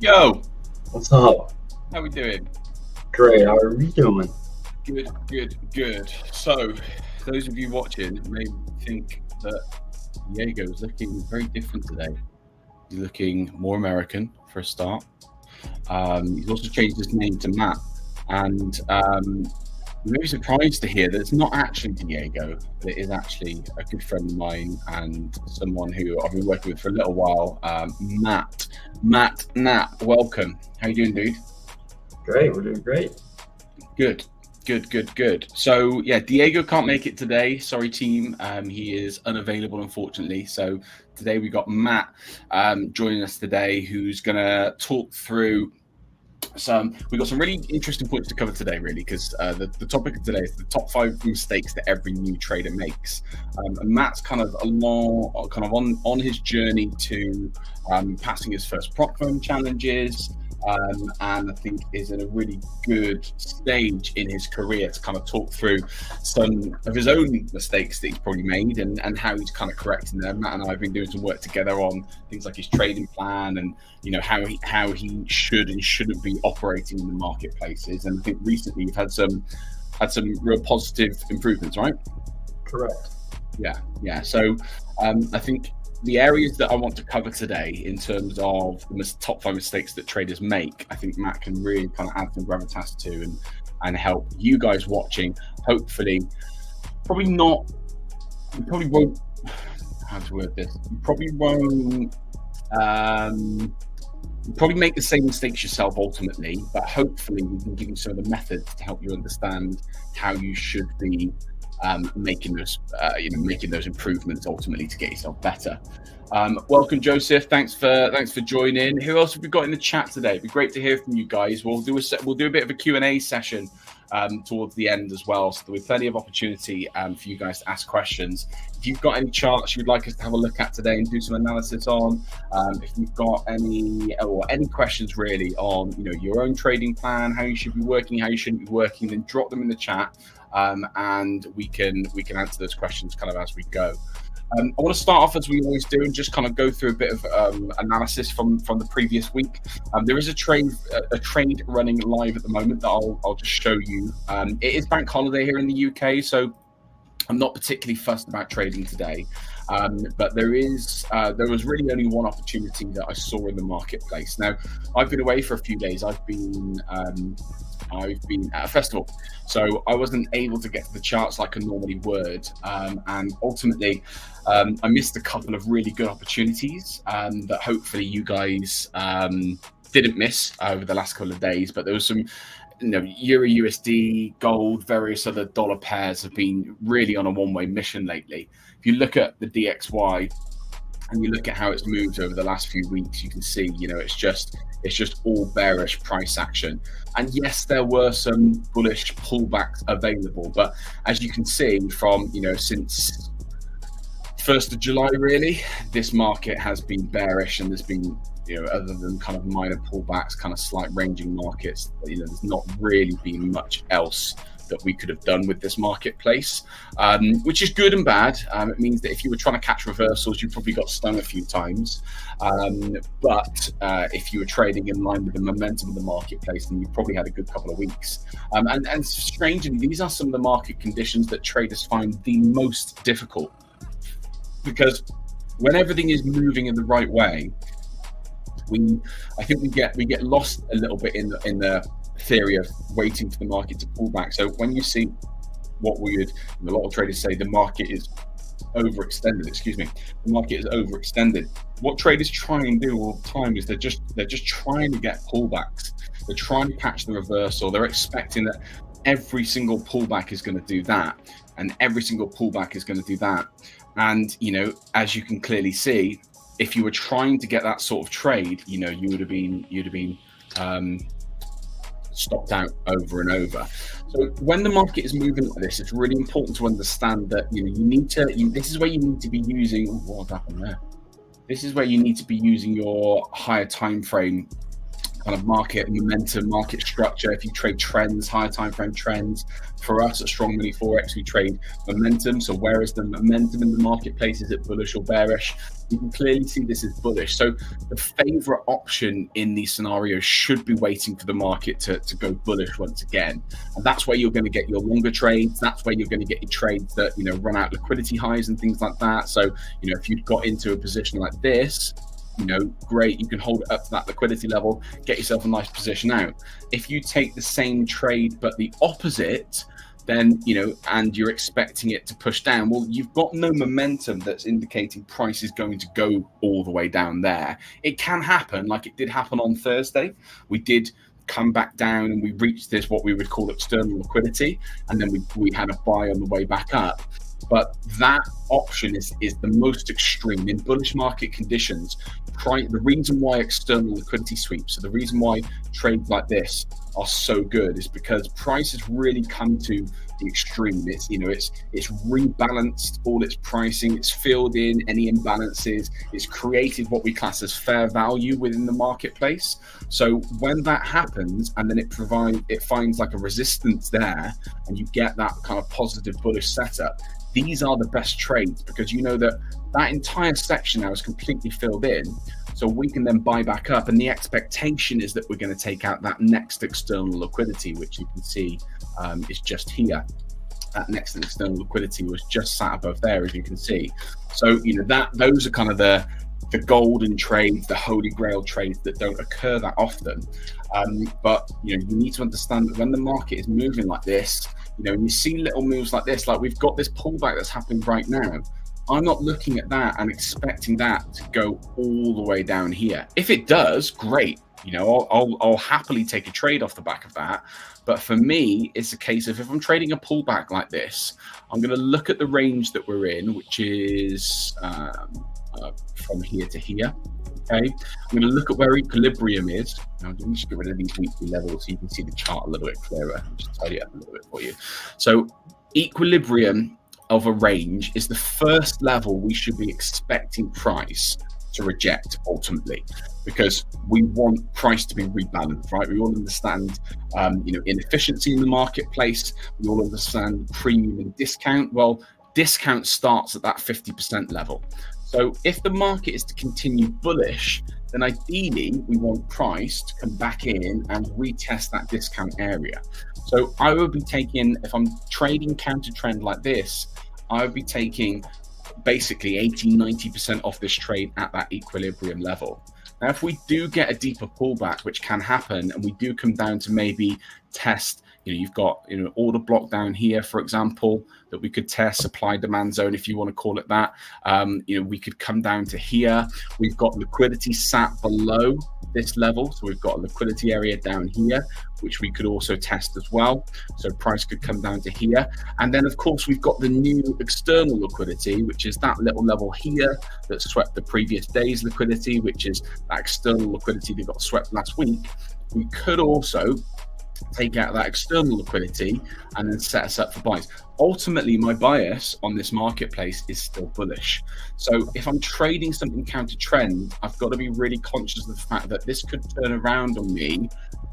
Yo, What's up? how we doing? Great. How are you doing? Good. So, those of you watching may think that Diego is looking very different today. He's looking more American for a start. He's also changed his name to Matt, and you may be surprised to hear that it's not actually Diego, but it is actually a good friend of mine and someone who I've been working with for a little while. Matt. Matt Knapp, welcome. How you doing, dude? Great. We're doing great. Good. So yeah, Diego can't make it today. Sorry, team. He is unavailable, unfortunately. So today we got Matt joining us today, who's gonna talk through we got some really interesting points to cover today, really, because the topic of today is the top 5 mistakes that every new trader makes. And Matt's kind of on his journey to passing his first prop firm challenges. And I think is in a really good stage in his career to kind of talk through some of his own mistakes that he's probably made and how he's kind of correcting them. Matt and I have been doing some work together on things like his trading plan and how he should and shouldn't be operating in the marketplaces. And I think recently you've had some real positive improvements, right? Correct. Yeah. So I think the areas that I want to cover today in terms of the top 5 mistakes that traders make, I think Matt can really kind of add some gravitas to and help you guys watching. Hopefully, you probably won't, how to word this, you probably won't probably make the same mistakes yourself ultimately, but hopefully we can give you some of the methods to help you understand how you should be making those improvements ultimately to get yourself better. Welcome, Joseph. Thanks for joining. Who else have we got in the chat today? It'd be great to hear from you guys. We'll do a bit of a Q&A session towards the end as well, so there'll be plenty of opportunity for you guys to ask questions. If you've got any charts you'd like us to have a look at today and do some analysis on, if you've got any questions really on your own trading plan, how you should be working, how you shouldn't be working, then drop them in the chat. And we can answer those questions kind of as we go. I want to start off as we always do and just kind of go through a bit of analysis from the previous week. There is a trade running live at the moment that I'll just show you. It is bank holiday here in the UK, so I'm not particularly fussed about trading today. But there was really only one opportunity that I saw in the marketplace. Now, I've been away for a few days. I've been at a festival, so I wasn't able to get to the charts like I normally would, and ultimately I missed a couple of really good opportunities that hopefully you guys didn't miss over the last couple of days. But there was some Euro USD, gold, various other dollar pairs have been really on a one-way mission lately. If you look at the DXY and you look at how it's moved over the last few weeks, you can see, it's just all bearish price action. And yes, there were some bullish pullbacks available, but as you can see from, since 1st of July, really, this market has been bearish, and there's been, other than kind of minor pullbacks, kind of slight ranging markets, there's not really been much else that we could have done with this marketplace, which is good and bad. It means that if you were trying to catch reversals, you probably got stung a few times. But if you were trading in line with the momentum of the marketplace, then you probably had a good couple of weeks. And strangely, these are some of the market conditions that traders find the most difficult, because when everything is moving in the right way, I think we get lost a little bit in the theory of waiting for the market to pull back. So when you see a lot of traders say the market is overextended, the market is overextended. What traders try and do all the time is they're just trying to get pullbacks. They're trying to catch the reversal. They're expecting that every single pullback is going to do that, and every single pullback is going to do that. And as you can clearly see, if you were trying to get that sort of trade, you would have been stopped out over and over. So when the market is moving like this, it's really important to understand that this is where you need to be using what happened there. This is where you need to be using your higher time frame kind of market momentum, market structure. If you trade trends, higher time frame trends, for us at Strong Money Forex, we trade momentum. So where is the momentum in the marketplace? Is it bullish or bearish? You can clearly see this is bullish. So the favorite option in these scenarios should be waiting for the market to go bullish once again. And that's where you're going to get your longer trades. That's where you're going to get your trades that, run out liquidity highs and things like that. So, if you've got into a position like this, great, you can hold it up to that liquidity level, get yourself a nice position out. If you take the same trade but the opposite, then and you're expecting it to push down, well, you've got no momentum that's indicating price is going to go all the way down there. It can happen, like it did happen on Thursday. We did come back down and we reached this, what we would call external liquidity, and then we had a buy on the way back up. But that option is the most extreme in bullish market conditions. The reason why external liquidity sweeps, so the reason why trades like this are so good, is because price has really come to the extreme. It's it's rebalanced all its pricing, it's filled in any imbalances, it's created what we class as fair value within the marketplace. So when that happens, and then it finds like a resistance there, and you get that kind of positive bullish setup, these are the best trades, because that entire section now is completely filled in. So we can then buy back up, and the expectation is that we're going to take out that next external liquidity, which you can see is just here. That next external liquidity was just sat above there, as you can see. So those are kind of the golden trades, the holy grail trades that don't occur that often. But you need to understand that when the market is moving like this, and you see little moves like this, like we've got this pullback that's happening right now, I'm not looking at that and expecting that to go all the way down here. If it does, great. I'll happily take a trade off the back of that. But for me, it's a case of, if I'm trading a pullback like this, I'm going to look at the range that we're in, which is from here to here. Okay, I'm going to look at where equilibrium is. Now, let me just get rid of these weekly levels so you can see the chart a little bit clearer. I'll just tidy it up a little bit for you. So equilibrium of a range is the first level we should be expecting price to reject ultimately, because we want price to be rebalanced, right? We all understand inefficiency in the marketplace. We all understand premium and discount. Well, discount starts at that 50% level. So if the market is to continue bullish, then ideally we want price to come back in and retest that discount area. So I would be taking, if I'm trading counter trend like this, I would be taking basically 80-90% off this trade at that equilibrium level. Now, if we do get a deeper pullback, which can happen, and we do come down to maybe test, you've got order block down here, for example, that we could test, supply demand zone, if you want to call it that. We could come down to here. We've got liquidity sat below this level, so we've got a liquidity area down here, which we could also test as well. So price could come down to here. And then, of course, we've got the new external liquidity, which is that little level here that swept the previous day's liquidity, which is that external liquidity that got swept last week. We could also take out that external liquidity and then set us up for buys. Ultimately, my bias on this marketplace is still bullish. So if I'm trading something counter trend, I've got to be really conscious of the fact that this could turn around on me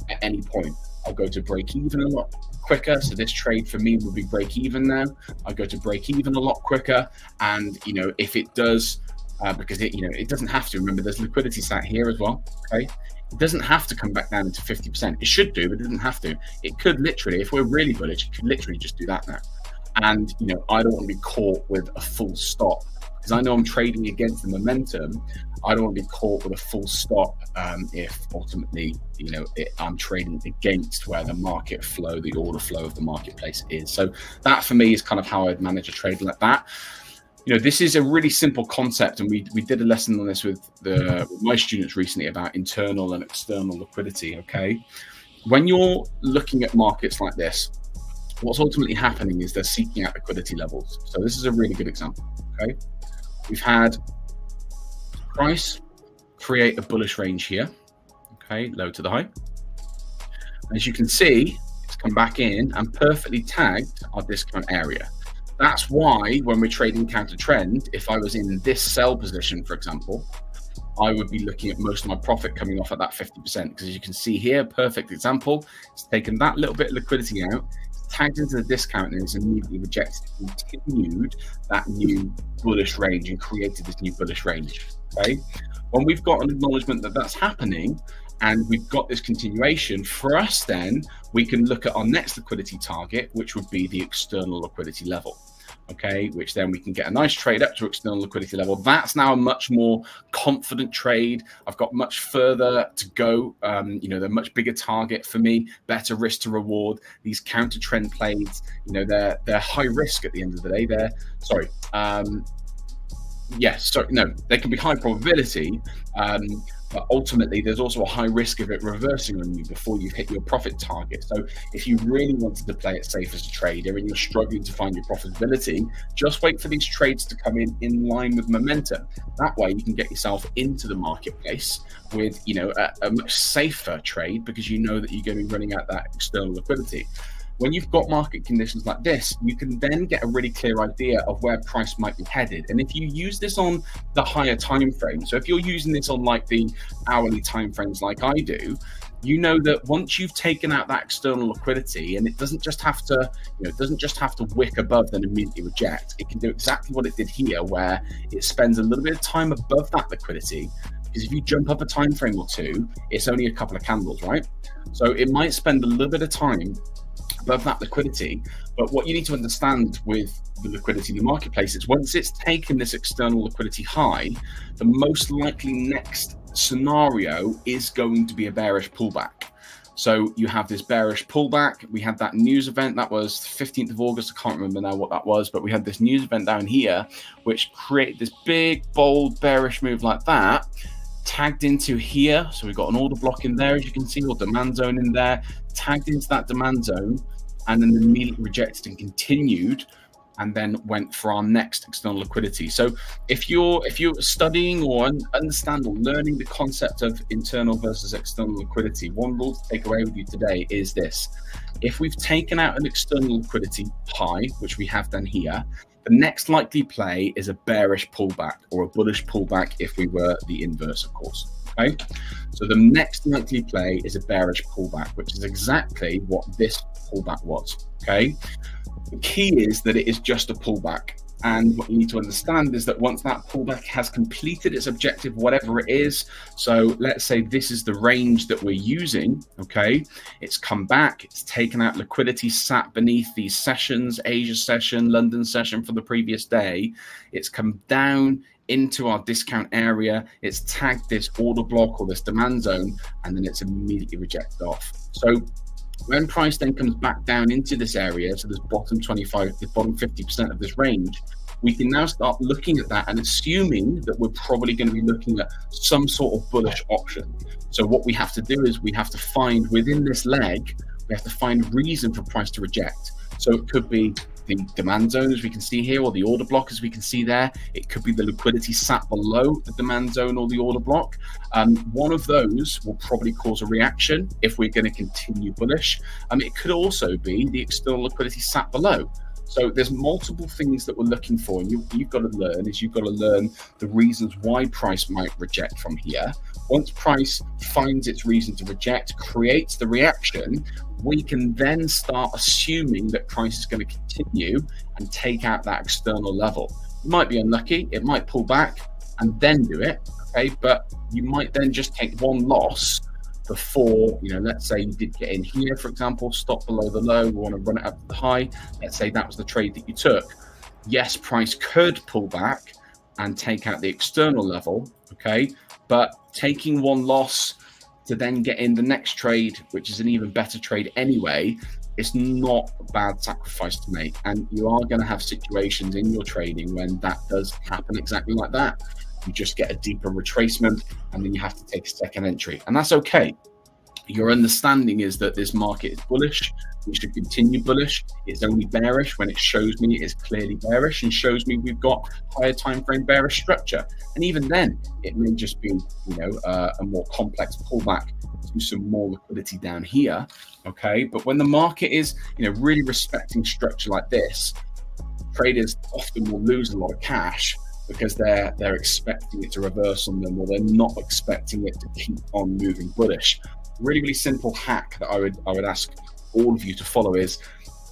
at any point. I'll go to break even a lot quicker. So this trade for me would be break even now. I go to break even a lot quicker. And if it does, because it doesn't have to. Remember, there's liquidity sat here as well. Okay. It doesn't have to come back down into 50%. It should do, but it doesn't have to. It could literally, if we're really bullish, it could literally just do that now. And, I don't want to be caught with a full stop, because I know I'm trading against the momentum. I don't want to be caught with a full stop if ultimately, I'm trading against where the market flow, the order flow of the marketplace is. So that for me is kind of how I'd manage a trade like that. This is a really simple concept, and we did a lesson on this with my students recently about internal and external liquidity. Okay, when you're looking at markets like this, what's ultimately happening is they're seeking out liquidity levels. So this is a really good example. Okay, we've had price create a bullish range here. Okay, low to the high. As you can see, it's come back in and perfectly tagged our discount area. That's why when we're trading counter trend, if I was in this sell position, for example, I would be looking at most of my profit coming off at that 50%, because as you can see here, perfect example, it's taken that little bit of liquidity out, tagged into the discount, and it's immediately rejected, continued that new bullish range and created this new bullish range. Okay, when we've got an acknowledgement that that's happening and we've got this continuation, for us then we can look at our next liquidity target, which would be the external liquidity level. Okay, which then we can get a nice trade up to external liquidity level. That's now a much more confident trade. I've got much further to go. They're much bigger target for me, better risk to reward. These counter trend plays, they're high risk at the end of the day. They can be high probability, but ultimately there's also a high risk of it reversing on you before you've hit your profit target. So if you really wanted to play it safe as a trader and you're struggling to find your profitability, just wait for these trades to come in line with momentum. That way you can get yourself into the marketplace with a much safer trade, because you know that you're going to be running out that external liquidity. When you've got market conditions like this, you can then get a really clear idea of where price might be headed. And if you use this on the higher time frame, so if you're using this on like the hourly time frames like I do, you know that once you've taken out that external liquidity, and it doesn't just have to wick above then immediately reject. It can do exactly what it did here, where it spends a little bit of time above that liquidity. Because if you jump up a time frame or two, it's only a couple of candles, right? So it might spend a little bit of time above that liquidity. But what you need to understand with the liquidity in the marketplace is once it's taken this external liquidity high, the most likely next scenario is going to be a bearish pullback. So you have this bearish pullback. We had that news event that was 15th of August. I can't remember now what that was, but we had this news event down here, which created this big, bold, bearish move like that, tagged into here. So we've got an order block in there, as you can see, or demand zone in there, tagged into that demand zone, and then immediately rejected and continued, and then went for our next external liquidity. So if you're studying or understand or learning the concept of internal versus external liquidity, one rule to take away with you today is this: if we've taken out an external liquidity high, which we have done here, the next likely play is a bearish pullback or a bullish pullback if we were the inverse, of course. Okay, so the next likely play is a bearish pullback, which is exactly what this pullback was. Okay, the key is that it is just a pullback. And what you need to understand is that once that pullback has completed its objective, whatever it is, so let's say this is the range that we're using, okay, it's come back, it's taken out liquidity, sat beneath these sessions, Asia session, London session for the previous day, it's come down into our discount area, it's tagged this order block or this demand zone, and then it's immediately rejected off. So when price then comes back down into this area, so this bottom 25, the bottom 50% of this range, we can now start looking at that and assuming that we're probably going to be looking at some sort of bullish option. So what we have to do is we have to find within this leg, we have to find reason for price to reject. So it could be the demand zone, as we can see here, or the order block, as we can see there. It could be the liquidity sat below the demand zone or the order block. One of those will probably cause a reaction if we're going to continue bullish. It could also be the external liquidity sat below. So there's multiple things that we're looking for, and you've got to learn the reasons why price might reject from here. Once price finds its reason to reject, creates the reaction, we can then start assuming that price is going to continue and take out that external level. You might be unlucky, it might pull back and then do it, okay? But you might then just take one loss before, let's say you did get in here, for example, stop below the low, we want to run it up to the high. Let's say that was the trade that you took. Yes, price could pull back and take out the external level, okay? But taking one loss to then get in the next trade, which is an even better trade anyway, it's not a bad sacrifice to make. And you are going to have situations in your trading when that does happen exactly like that. You just get a deeper retracement and then you have to take a second entry, and that's okay. Your understanding is that this market is bullish. We should continue bullish. It's only bearish when it shows me it's clearly bearish and shows me we've got higher time frame bearish structure. And even then, it may just be, a more complex pullback to some more liquidity down here. Okay, but when the market is, really respecting structure like this, traders often will lose a lot of cash because they're expecting it to reverse on them, or they're not expecting it to keep on moving bullish. Really, really simple hack that I would ask all of you to follow is,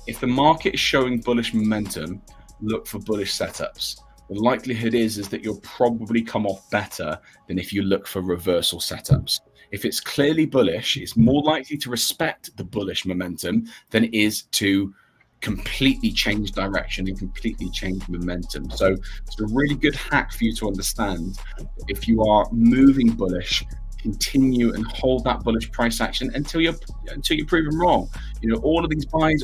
if the market is showing bullish momentum, look for bullish setups. The likelihood is that you'll probably come off better than if you look for reversal setups. If it's clearly bullish, it's more likely to respect the bullish momentum than it is to completely change direction and completely change momentum. So it's a really good hack for you to understand. If you are moving bullish, continue and hold that bullish price action until you're proven wrong. You know, all of these buys,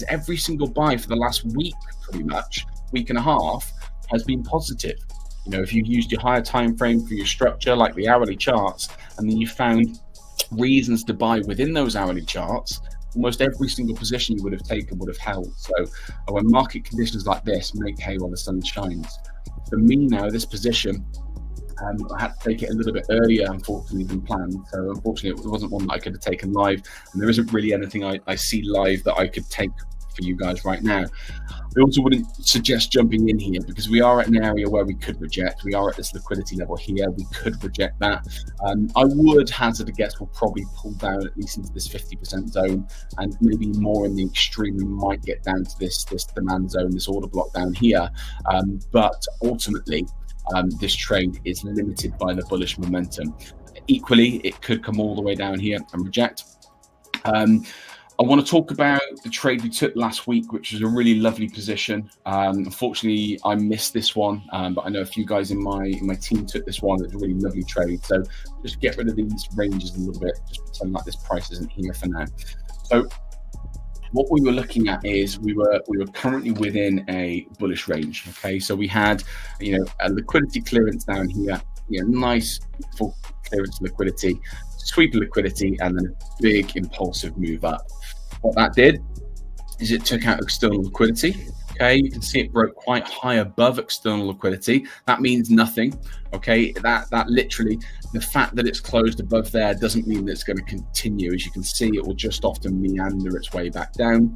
every single buy for the last week, pretty much week and a half, has been positive. You know, if you've used your higher time frame for your structure, like the hourly charts, and then you found reasons to buy within those hourly charts, almost every single position you would have taken would have held. So when market conditions like this make hay while the sun shines. For me now, this position, I had to take it a little bit earlier, unfortunately, than planned. So unfortunately, it wasn't one that I could have taken live. And there isn't really anything I see live that I could take for you guys right now. I also wouldn't suggest jumping in here, because we are at an area where we could reject. We are at this liquidity level here. We could reject that. I would hazard a guess we'll probably pull down at least into this 50% zone, and maybe more in the extreme, we might get down to this demand zone, this order block down here. But ultimately, this trade is limited by the bullish momentum. Equally, it could come all the way down here and reject. I want to talk about the trade we took last week, which was a really lovely position. Unfortunately, I missed this one, but I know a few guys in my team took this one. It's a really lovely trade. So just get rid of these ranges a little bit. Just pretend like this price isn't here for now. So what we were looking at is we were currently within a bullish range. Okay, so we had, you know, a liquidity clearance down here, you know, nice full clearance liquidity, sweep of liquidity, and then a big impulsive move up. What that did is it took out external liquidity. Okay, you can see it broke quite high above external liquidity. That means nothing. Okay, that literally, the fact that it's closed above there doesn't mean that it's going to continue. As you can see, it will just often meander its way back down.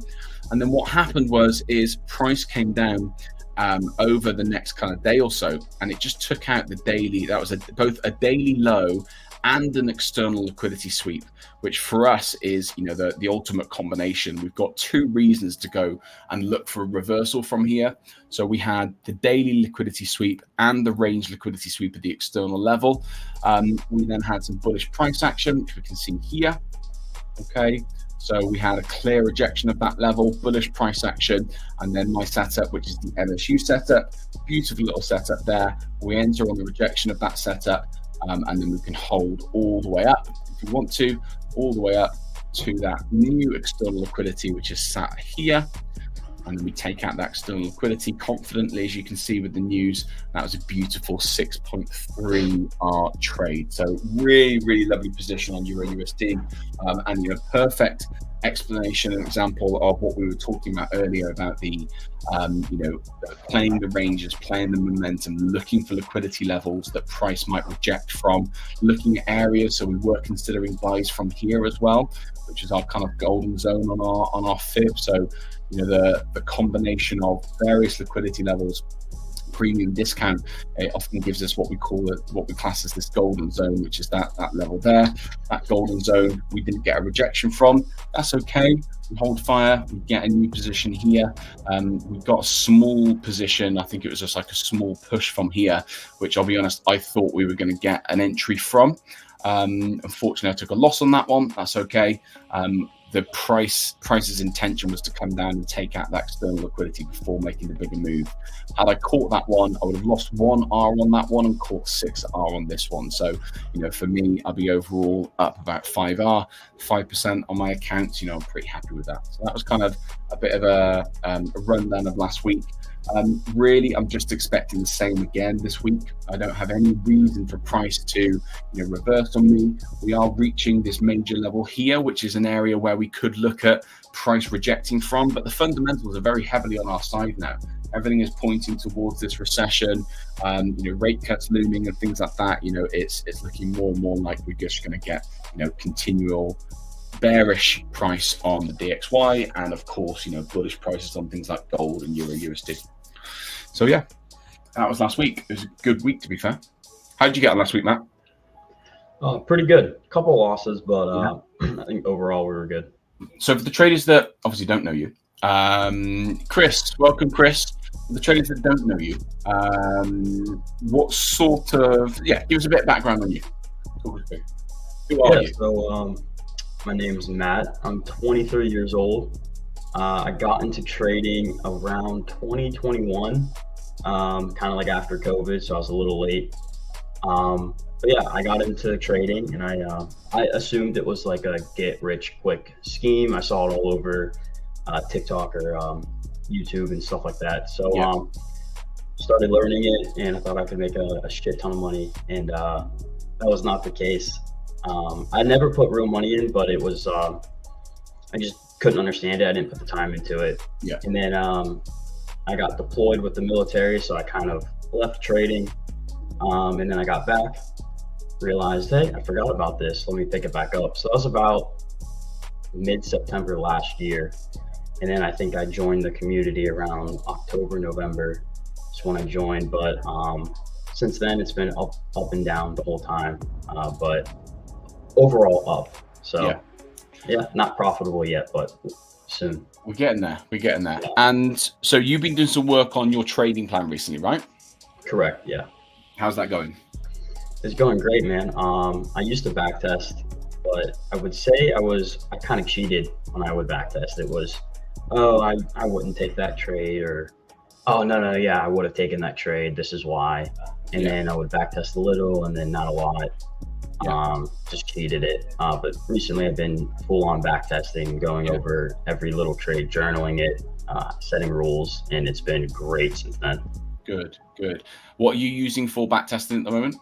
And then what happened is price came down over the next kind of day or so, and it just took out the daily. That was both a daily low and an external liquidity sweep, which for us is, you know, the ultimate combination. We've got two reasons to go and look for a reversal from here. So we had the daily liquidity sweep and the range liquidity sweep at the external level. We then had some bullish price action, which we can see here. Okay, so we had a clear rejection of that level, bullish price action, and then my setup, which is the MSU setup. Beautiful little setup there. We enter on the rejection of that setup, and then we can hold all the way up, if you want to, all the way up to that new external liquidity, which is sat here. And then we take out that external liquidity confidently. As you can see with the news, that was a beautiful 6.3R trade. So really, really lovely position on Euro USD, and, you know, perfect explanation and example of what we were talking about earlier about the, you know, playing the ranges, playing the momentum, looking for liquidity levels that price might reject from, looking at areas. So we were considering buys from here as well, which is our kind of golden zone on our fib. So, you know, the combination of various liquidity levels, premium discount, it often gives us what we class as this golden zone, which is that level there. That golden zone we didn't get a rejection from. That's okay. We hold fire. We get a new position here. We've got a small position. I think it was just like a small push from here, which I'll be honest, I thought we were going to get an entry from. Unfortunately, I took a loss on that one. That's okay. The price's intention was to come down and take out that external liquidity before making the bigger move. Had I caught that one, I would have lost 1R on that one and caught 6R on this one. So, you know, for me, I'll be overall up about 5% on my account. You know, I'm pretty happy with that. So that was kind of a bit of a rundown of last week. Really, I'm just expecting the same again this week. I don't have any reason for price to, you know, reverse on me. We are reaching this major level here, which is an area where we could look at price rejecting from, but the fundamentals are very heavily on our side now. Everything is pointing towards this recession, you know, rate cuts looming and things like that. You know, it's looking more and more like we're just going to get, you know, continual bearish price on the DXY, and of course, you know, bullish prices on things like gold and Euro USD. So yeah, That was last week. It was a good week, to be fair. How did you get on last week, Matt? Pretty good. Couple losses, but Yeah. I think overall we were good. So for the traders that obviously don't know you, Chris, welcome, Chris. For the traders that don't know you, what sort of, give us a bit of background on you. Who are you? So my name is Matt. I'm 23 years old. I got into trading around 2021, kind of like after COVID, so I was a little late. But yeah, I got into trading, and I assumed it was like a get rich quick scheme. I saw it all over TikTok or YouTube and stuff like that. So started learning it, and I thought I could make a shit ton of money, and that was not the case. I never put real money in, but it was I just couldn't understand it. I didn't put the time into it. Yeah. And then I got deployed with the military, so I kind of left trading. And then I got back, realized, hey, I forgot about this. Let me pick it back up. So that was about mid-September last year. And then I think I joined the community around October, November. That's when I joined. But since then, it's been up and down the whole time. But overall up. So yeah, not profitable yet, but soon. We're getting there. Yeah. And so you've been doing some work on your trading plan recently, right? Correct. Yeah. How's that going? It's going great, man. I used to backtest, but I would say I kind of cheated when I would backtest. It was, oh, I wouldn't take that trade, or, oh, no, yeah, I would have taken that trade. This is why. And then I would backtest a little and then not a lot. Just cheated it. But recently I've been full on backtesting, going over every little trade, journaling it, setting rules, and it's been great since then. Good. What are you using for backtesting at the moment?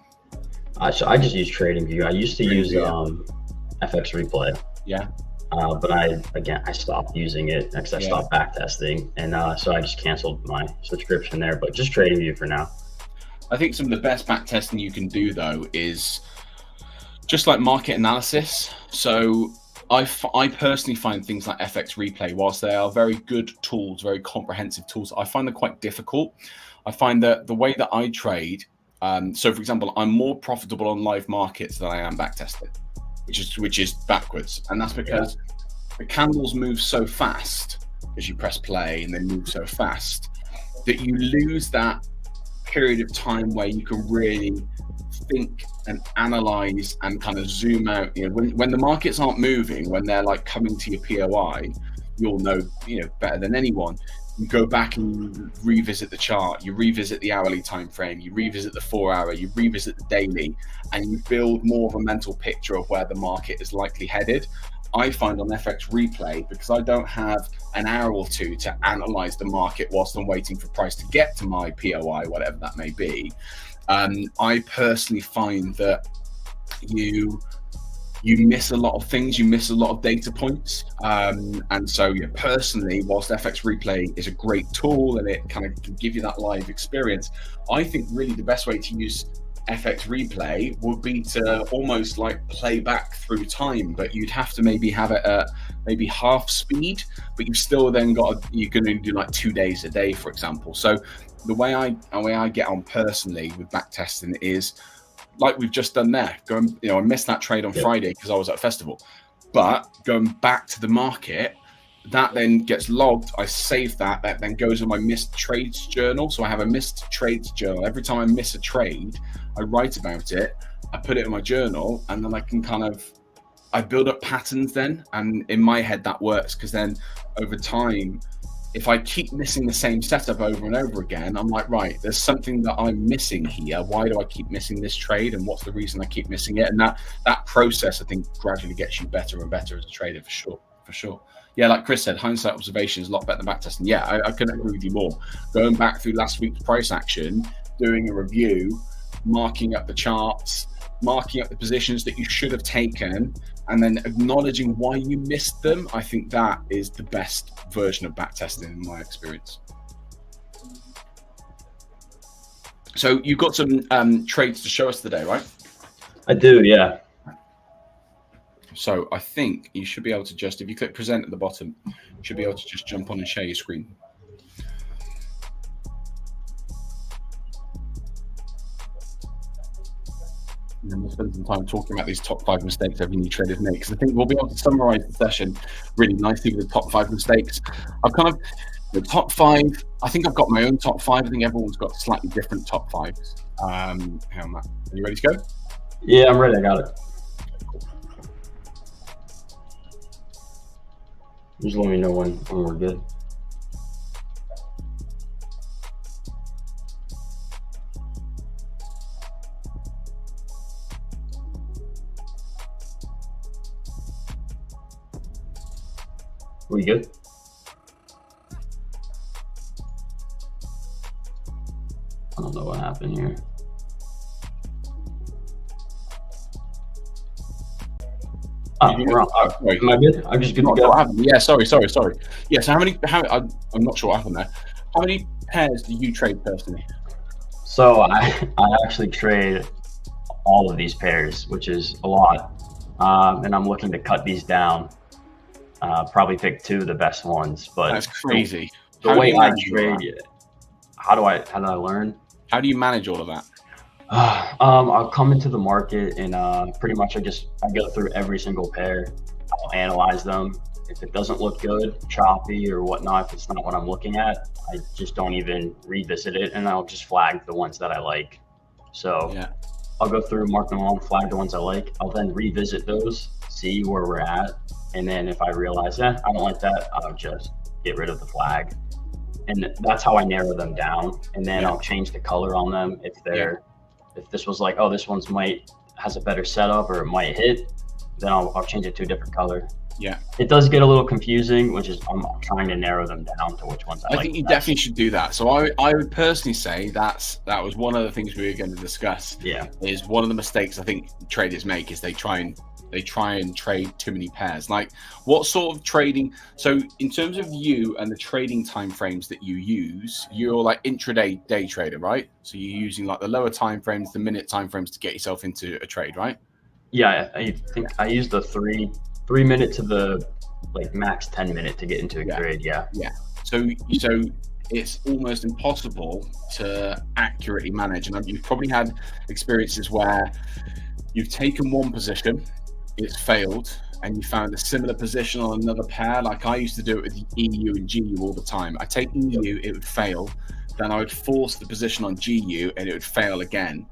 I just use TradingView. I used to use FX Replay. Yeah. But I stopped using it because I stopped backtesting, and so I just canceled my subscription there. But just TradingView for now. I think some of the best backtesting you can do though is just like market analysis. So I personally find things like FX Replay, whilst they are very good tools, very comprehensive tools, I find them quite difficult. I find that the way that I trade, so for example, I'm more profitable on live markets than I am backtesting, which is backwards. And that's because the candles move so fast as you press play, and they move so fast that you lose that period of time where you can really think and analyze and kind of zoom out. You know, when the markets aren't moving, when they're like coming to your POI, you'll know, better than anyone. You go back and you revisit the chart, you revisit the hourly time frame, you revisit the 4 hour, you revisit the daily, and you build more of a mental picture of where the market is likely headed. I find on FX Replay, because I don't have an hour or two to analyze the market whilst I'm waiting for price to get to my POI, whatever that may be, I personally find that you miss a lot of things, you miss a lot of data points. And so personally, whilst FX Replay is a great tool and it kind of can give you that live experience, I think really the best way to use FX Replay would be to almost like play back through time, but you'd have to maybe have it at maybe half speed, but you've still then you're going to do like 2 days a day, for example. So the way I get on personally with backtesting is like we've just done there. I missed that trade on Friday because I was at a festival, but going back to the market, that then gets logged. I save that then goes in my missed trades journal. So I have a missed trades journal. Every time I miss a trade, I write about it, I put it in my journal, and then I can I build up patterns then. And in my head, that works, because then over time, if I keep missing the same setup over and over again, I'm like, right, there's something that I'm missing here. Why do I keep missing this trade? And what's the reason I keep missing it? And that process, I think, gradually gets you better and better as a trader, for sure. Yeah, like Chris said, hindsight observation is a lot better than backtesting. Yeah, I couldn't agree with you more. Going back through last week's price action, doing a review, marking up the charts, marking up the positions that you should have taken, and then acknowledging why you missed them, I think that is the best version of backtesting in my experience. So you've got some trades to show us today, right? I do, yeah. So I think you should be able to if you click present at the bottom, you should be able to just jump on and share your screen. and then we'll spend some time talking about these top 5 mistakes every new trader makes. Because I think we'll be able to summarize the session really nicely with the top 5 mistakes. I've kind of the top 5. I think I've got my own top 5. I think everyone's got slightly different top 5s. Hang on, Matt. Are you ready to go? Yeah, I'm ready. I got it. Just let me know when we're good. We good? I don't know what happened here. Oh, we're on. Am I good? I'm just good to go. Yeah, sorry. Yeah, so I'm not sure what happened there. How many pairs do you trade personally? So I actually trade all of these pairs, which is a lot. And I'm looking to cut these down. Probably pick 2 of the best ones, but that's crazy. The way I trade, how do I learn? How do you manage all of that? I'll come into the market and pretty much I go through every single pair. I'll analyze them. If it doesn't look good, choppy or whatnot, if it's not what I'm looking at, I just don't even revisit it, and I'll just flag the ones that I like. So yeah. I'll go through, mark them all, flag the ones I like. I'll then revisit those, see where we're at. And then if I realize, I don't like that, I'll just get rid of the flag. And that's how I narrow them down. And then I'll change the color on them. If this was like, oh, this one's has a better setup or it might hit, then I'll change it to a different color. Yeah. It does get a little confusing, which is I'm trying to narrow them down to which ones I like. I think you definitely should do that. So I would personally say that was one of the things we were going to discuss. Yeah. Is one of the mistakes I think traders make is they try and trade too many pairs. Like, what sort of trading? So in terms of you and the trading time frames that you use, you're like intraday day trader, right? So you're using like the lower time frames, the minute time frames to get yourself into a trade, right? Yeah, I think I use the 3 minute to the like max 10 minute to get into a trade. Yeah. So it's almost impossible to accurately manage, and you've probably had experiences where you've taken one position, it's failed, and you found a similar position on another pair. Like I used to do it with EU and GU all the time. I take EU, it would fail, then I would force the position on GU and it would fail again,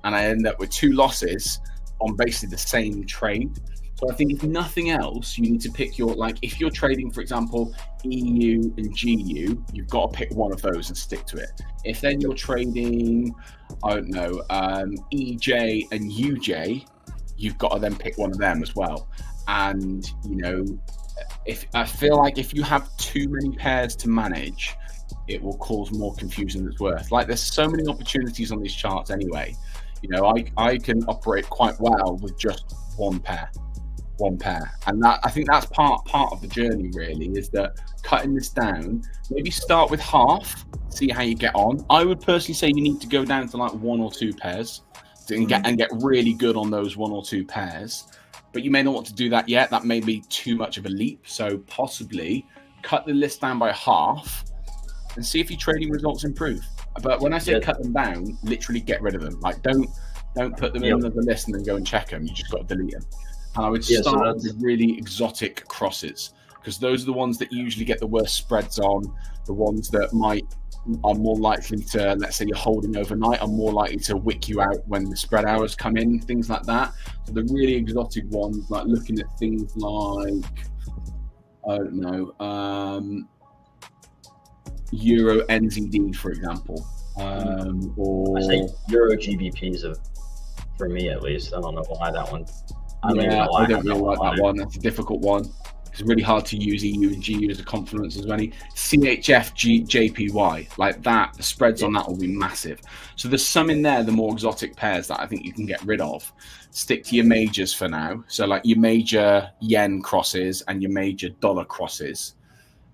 and I end up with 2 losses on basically the same trade. So I think if nothing else, you need to pick if you're trading, for example, EU and GU, you've got to pick one of those and stick to it. If then you're trading, I don't know, EJ and UJ, you've got to then pick one of them as well. And, if I feel like if you have too many pairs to manage, it will cause more confusion than it's worth. Like there's so many opportunities on these charts anyway. I can operate quite well with just one pair. And that, I think that's part of the journey really, is that cutting this down, maybe start with half, see how you get on. I would personally say you need to go down to like 1 or 2 pairs and get really good on those 1 or 2 pairs. But you may not want to do that yet. That may be too much of a leap. So possibly cut the list down by half and see if your trading results improve. But when I say cut them down, literally get rid of them. Like don't put them in the list and then go and check them. You just got to delete them. And I would start with really exotic crosses, because those are the ones that usually get the worst spreads on. The ones that are more likely to, let's say you're holding overnight, are more likely to wick you out when the spread hours come in, things like that. So the really exotic ones, like looking at things like, I don't know, Euro NZD, for example. Or I say Euro GBPs for me at least. I don't know why that one. I don't really like that one. That's a difficult one. It's really hard to use EU and GU as a confluence as well. CHF JPY, like that, the spreads on that will be massive. So there's some in there, the more exotic pairs that I think you can get rid of. Stick to your majors for now. So like your major yen crosses and your major dollar crosses.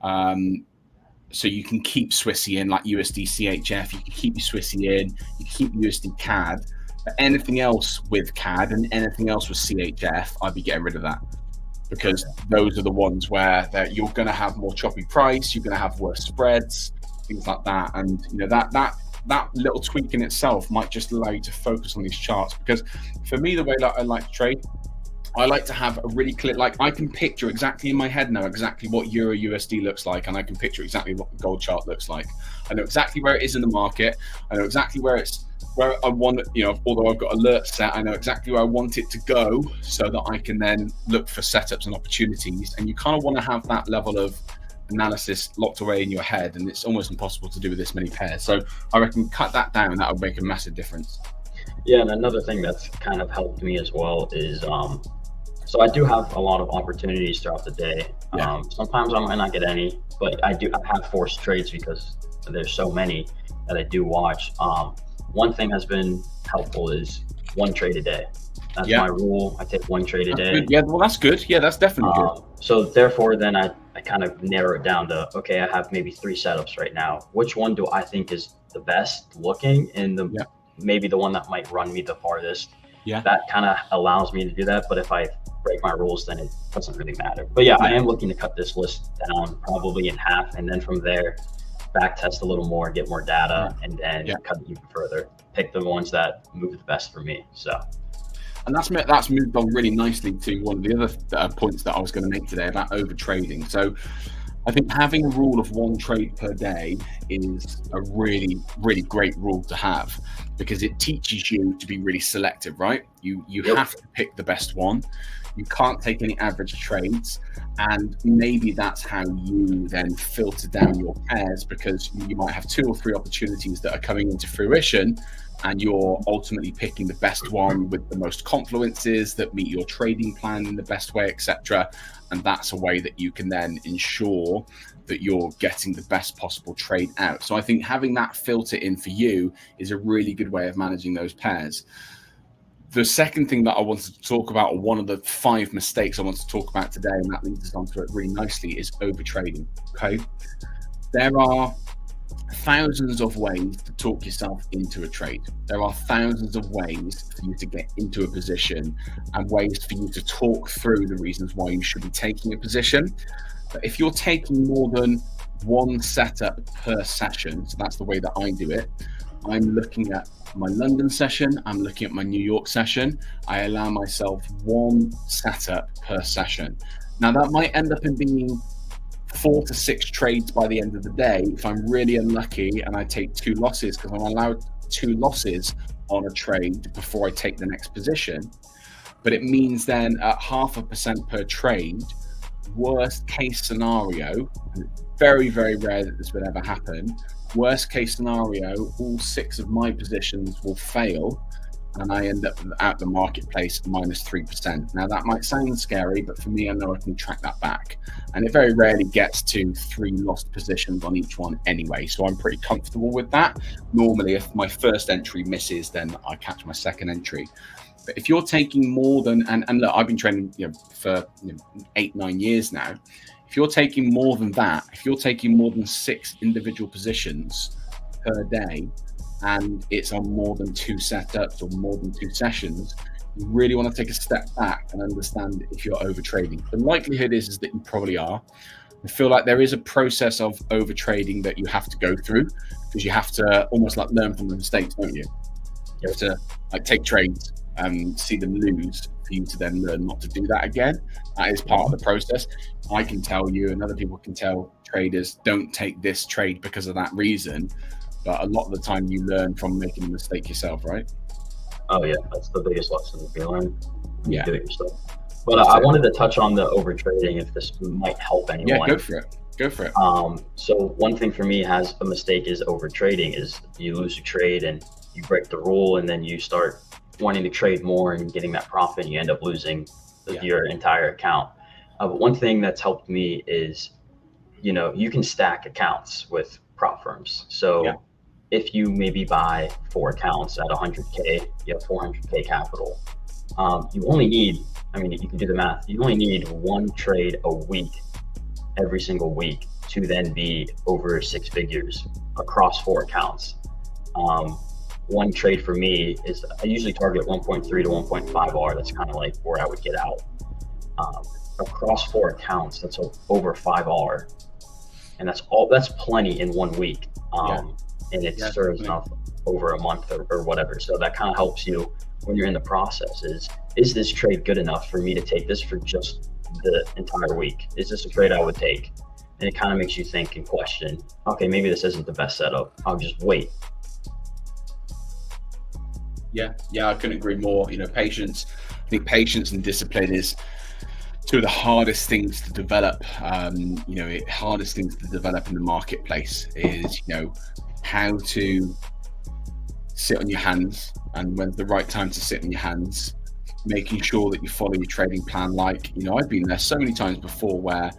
So you can keep Swissy in, like USD CHF. You can keep your Swissy in. You can keep USD CAD. But anything else with CAD and anything else with CHF, I'd be getting rid of that, because those are the ones where you're going to have more choppy price, you're going to have worse spreads, things like that. And that that little tweak in itself might just allow you to focus on these charts. Because for me, the way that I like to trade, I like to have a really clear, like I can picture exactly in my head now exactly what Euro USD looks like, and I can picture exactly what the gold chart looks like. I know exactly where it is in the market. I know exactly where I want it, although I've got alerts set, I know exactly where I want it to go so that I can then look for setups and opportunities. And you kind of want to have that level of analysis locked away in your head, and it's almost impossible to do with this many pairs. So I reckon cut that down, that would make a massive difference. Yeah, and another thing that's kind of helped me as well is so I do have a lot of opportunities throughout the day. Yeah. Sometimes I might not get any, but I have forced trades because there's so many that I do watch. One thing has been helpful is one trade a day. That's my rule. I take one trade a day. Good. Yeah, well, that's good. Yeah, that's definitely good. So therefore, then I kind of narrow it down to, okay, I have maybe 3 setups right now. Which one do I think is the best looking and maybe the one that might run me the farthest? Yeah. That kind of allows me to do that. But if I break my rules, then it doesn't really matter. But yeah, I am looking to cut this list down probably in half. And then from there, back test a little more, get more data, and then cut it even further. Pick the ones that move the best for me. So. And that's moved on really nicely to one of the other points that I was going to make today about over trading. So I think having a rule of one trade per day is a really, really great rule to have, because it teaches you to be really selective, right? You have to pick the best one. You can't take any average trades, and maybe that's how you then filter down your pairs, because you might have 2 or 3 opportunities that are coming into fruition, and you're ultimately picking the best one with the most confluences that meet your trading plan in the best way, etc. And that's a way that you can then ensure that you're getting the best possible trade out. So I think having that filter in for you is a really good way of managing those pairs. The second thing that I wanted to talk about, or one of the 5 mistakes I want to talk about today, and that leads us onto it really nicely, is over trading. Okay, there are thousands of ways to talk yourself into a trade. There are thousands of ways for you to get into a position, and ways for you to talk through the reasons why you should be taking a position. But if you're taking more than one setup per session, so that's the way that I do it, I'm looking at my London session, I'm looking at my New York session. I allow myself one setup per session. Now that might end up in being 4 to 6 trades by the end of the day if I'm really unlucky and I take 2 losses, because I'm allowed 2 losses on a trade before I take the next position. But it means then at 0.5% per trade, worst case scenario, very, very rare that this would ever happen, worst case scenario, all 6 of my positions will fail, and I end up at the marketplace -3%. Now that might sound scary, but for me, I know I can track that back. And it very rarely gets to 3 lost positions on each one anyway. So I'm pretty comfortable with that. Normally, if my first entry misses, then I catch my second entry. But if you're taking more than, and look, I've been training for 8-9 years now. If you're taking more than that, if you're taking more than 6 individual positions per day, and it's on more than 2 setups or more than 2 sessions, you really want to take a step back and understand if you're over trading. The likelihood is that you probably are. I feel like there is a process of over trading that you have to go through, because you have to almost like learn from the mistakes, don't you? You have to like take trades and see them lose for you to then learn not to do that again. That is part of the process. I can tell you, and other people can tell traders, don't take this trade because of that reason. But a lot of the time you learn from making a mistake yourself, right? Oh yeah, that's the biggest lesson you learn when you do it yourself. But I wanted to touch on the over trading, if this might help anyone. Yeah, go for it. Go for it. So one thing for me has a mistake is over trading, is you lose a trade and you break the rule, and then you start wanting to trade more and getting that profit, and you end up losing your entire account. But one thing that's helped me is, you can stack accounts with prop firms. So if you maybe buy 4 accounts at 100K, you have 400K capital. You only need, you can do the math. You only need 1 trade a week, every single week, to then be over 6 figures across 4 accounts. 1 trade for me is, I usually target 1.3 to 1.5 R. That's kind of like where I would get out. Across 4 accounts, that's over 5 R. And that's plenty in 1 week. and it Yeah, serves definitely. enough over a month or whatever. So that kind of helps you when you're in the process. Is this trade good enough for me to take this for just the entire week? Is this a trade I would take? And it kind of makes you think and question, okay, maybe this isn't the best setup. I'll just wait. Yeah, I couldn't agree more. Patience. I think patience and discipline is two of the hardest things to develop. Hardest things to develop in the marketplace is, how to sit on your hands, and when's the right time to sit on your hands, making sure that you follow your trading plan. I've been there so many times before where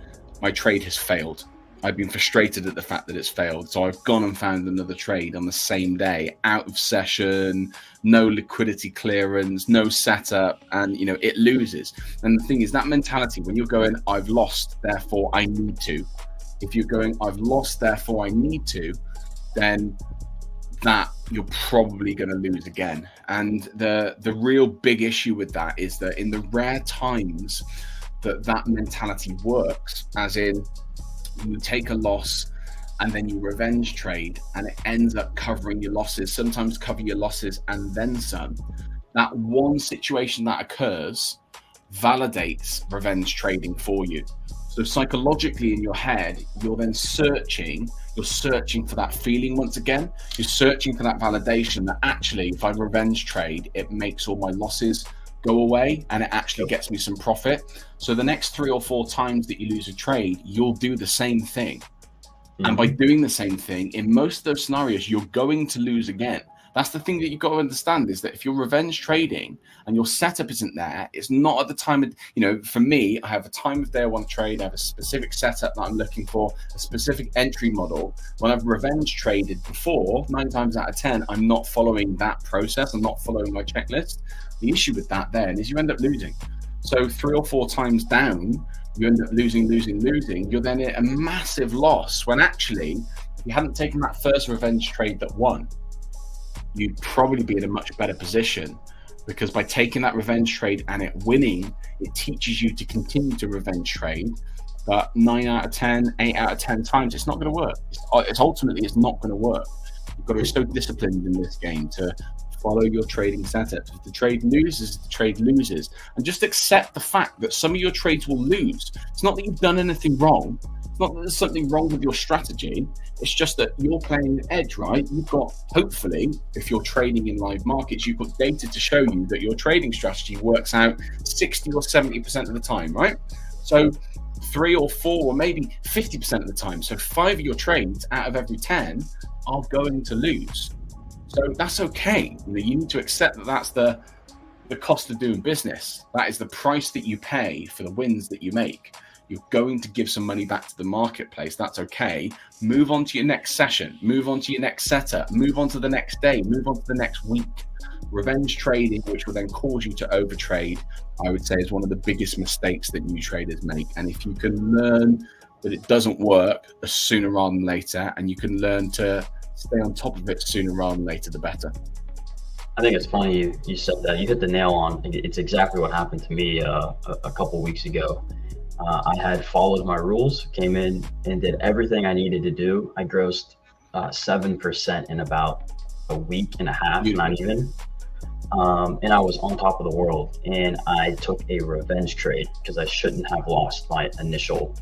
my trade has failed. I've been frustrated at the fact that it's failed. So I've gone and found another trade on the same day, out of session, no liquidity clearance, no setup, and it loses. And the thing is, that mentality, when you're going, I've lost, therefore I need to. If you're going, I've lost, therefore I need to, then that you're probably going to lose again. And the real big issue with that is that in the rare times that mentality works, as in you take a loss and then you revenge trade and it ends up covering your losses, sometimes cover your losses and then some. That one situation that occurs validates revenge trading for you. So psychologically in your head, you're then searching for that feeling once again. You're searching for that validation that actually, if I revenge trade, it makes all my losses go away and it actually gets me some profit. So the next 3 or 4 times that you lose a trade, you'll do the same thing. And by doing the same thing, in most of those scenarios, you're going to lose again. That's the thing that you've got to understand, is that if you're revenge trading and your setup isn't there, it's not at the time of, for me, I have a time of day I want to trade, I have a specific setup that I'm looking for, a specific entry model. When I've revenge traded before, 9 times out of 10, I'm not following that process, I'm not following my checklist. The issue with that then is you end up losing. So 3 or 4 times down, you end up losing. You're then at a massive loss when actually, if you hadn't taken that first revenge trade that won, you'd probably be in a much better position, because by taking that revenge trade and it winning, it teaches you to continue to revenge trade. But 9 out of 10, 8 out of 10 times, it's not going to work. It's not going to work. You've got to be so disciplined in this game to follow your trading setups. If the trade loses, the trade loses. And just accept the fact that some of your trades will lose. It's not that you've done anything wrong. It's not that there's something wrong with your strategy. It's just that you're playing an edge, right? You've got, hopefully, if you're trading in live markets, you've got data to show you that your trading strategy works out 60 or 70% of the time, right? So 3 or 4 or maybe 50% of the time. So 5 of your trades out of every 10 are going to lose. So that's okay. You need to accept that that's the cost of doing business. That is the price that you pay for the wins that you make. You're going to give some money back to the marketplace. That's okay. Move on to your next session. Move on to your next setup. Move on to the next day. Move on to the next week. Revenge trading, which will then cause you to overtrade, I would say is one of the biggest mistakes that new traders make. And if you can learn that it doesn't work sooner rather than later, and you can learn to stay on top of it sooner rather than later, the better. I think it's funny you said that. You hit the nail on. It's exactly what happened to me a couple weeks ago. I had followed my rules, came in and did everything I needed to do. I grossed 7% in about a week and a half, not even. And I was on top of the world. And I took a revenge trade because I shouldn't have lost my initial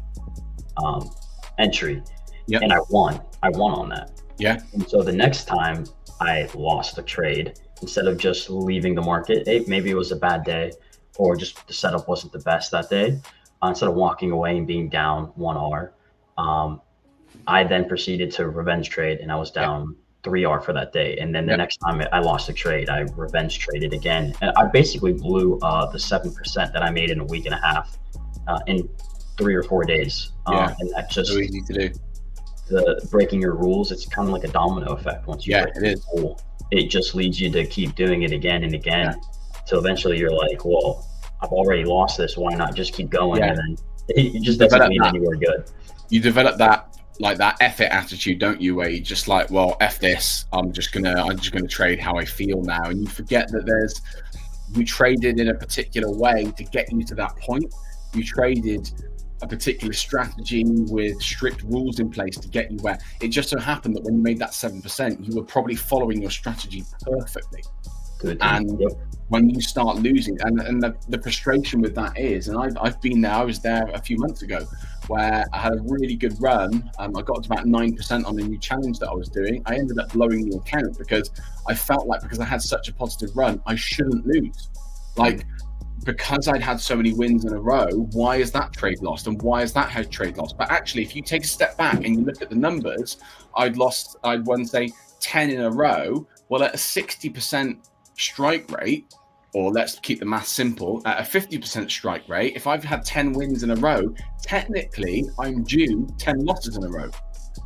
entry. Yep. And I won. I won on that. Yeah. And so the next time I lost a trade, instead of just leaving the market, maybe it was a bad day or just the setup wasn't the best that day, instead of walking away and being down 1 R, I then proceeded to revenge trade and I was down 3 R for that day. And then the next time I lost a trade, I revenge traded again. And I basically blew the 7% that I made in a week and a half in 3 or 4 days. And that's just so easy to do. The breaking your rules. It's kind of like a domino effect. Once you break the rule, it just leads you to keep doing it again and again. So eventually you're like, well, I've already lost this. Why not just keep going? And then it just doesn't lead anywhere good. You develop that, like that effort attitude, don't you? Where you just like, well, F this. I'm just gonna trade how I feel now. And you forget that you traded in a particular way to get you to that point. You traded a particular strategy with strict rules in place to get you where. It just so happened that when you made that 7%, you were probably following your strategy perfectly. And when you start losing, and the frustration with that is, and I've been there, I was there a few months ago, where I had a really good run. I got to about 9% on a new challenge that I was doing. I ended up blowing the account because I felt like, because I had such a positive run, I shouldn't lose. Like, because I'd had so many wins in a row, why is that trade lost? And why is that trade lost? But actually, if you take a step back and you look at the numbers, I'd won, say, 10 in a row. Well, at a 60% strike rate, or let's keep the math simple, at a 50% strike rate, if I've had 10 wins in a row, technically I'm due 10 losses in a row.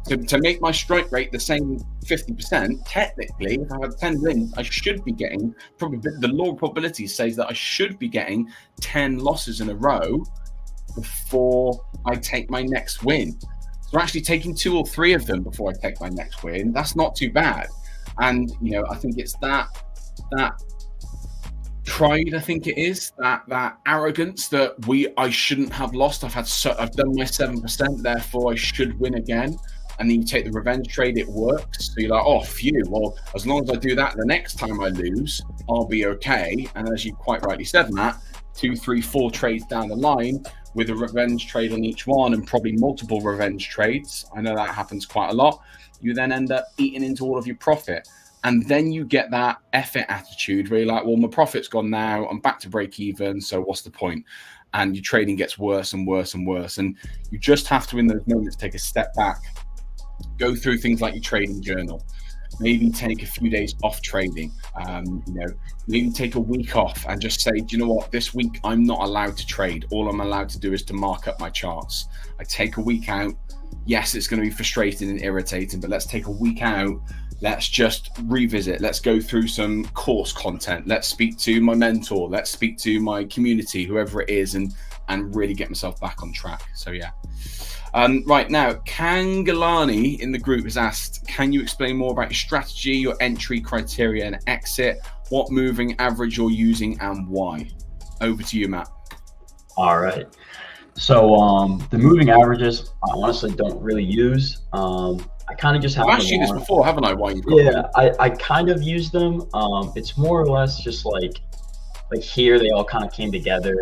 To make my strike rate the same 50%, technically, if I have 10 wins, I should be getting, probably the law of probability says that I should be getting 10 losses in a row before I take my next win. So actually taking 2 or 3 of them before I take my next win, that's not too bad. And, I think it's that pride, I think it is, that arrogance that I shouldn't have lost. I've done my 7%, therefore I should win again. And then you take the revenge trade, it works. So you're like, oh, phew, well, as long as I do that the next time I lose, I'll be okay. And as you quite rightly said, Matt, 2, 3, 4 trades down the line with a revenge trade on each one, and probably multiple revenge trades, I know that happens quite a lot, you then end up eating into all of your profit. And then you get that effort attitude where you're like, well, my profit's gone now, I'm back to break even, so what's the point? And your trading gets worse and worse and worse. And you just have to, in those moments, take a step back, go through things like your trading journal, maybe take a few days off trading, maybe take a week off and just say, do you know what, this week I'm not allowed to trade. All I'm allowed to do is to mark up my charts. I take a week out. Yes, it's going to be frustrating and irritating, but let's take a week out. Let's just revisit. Let's go through some course content. Let's speak to my mentor. Let's speak to my community, whoever it is, and really get myself back on track. So yeah. Right now, Kangalani in the group has asked, can you explain more about your strategy, your entry criteria and exit, what moving average you're using and why? Over to you, Matt. All right. So the moving averages, I honestly don't really use. I kind of just have. I've asked you this before, haven't I? Why you? Yeah, I kind of use them. It's more or less just like here they all kind of came together.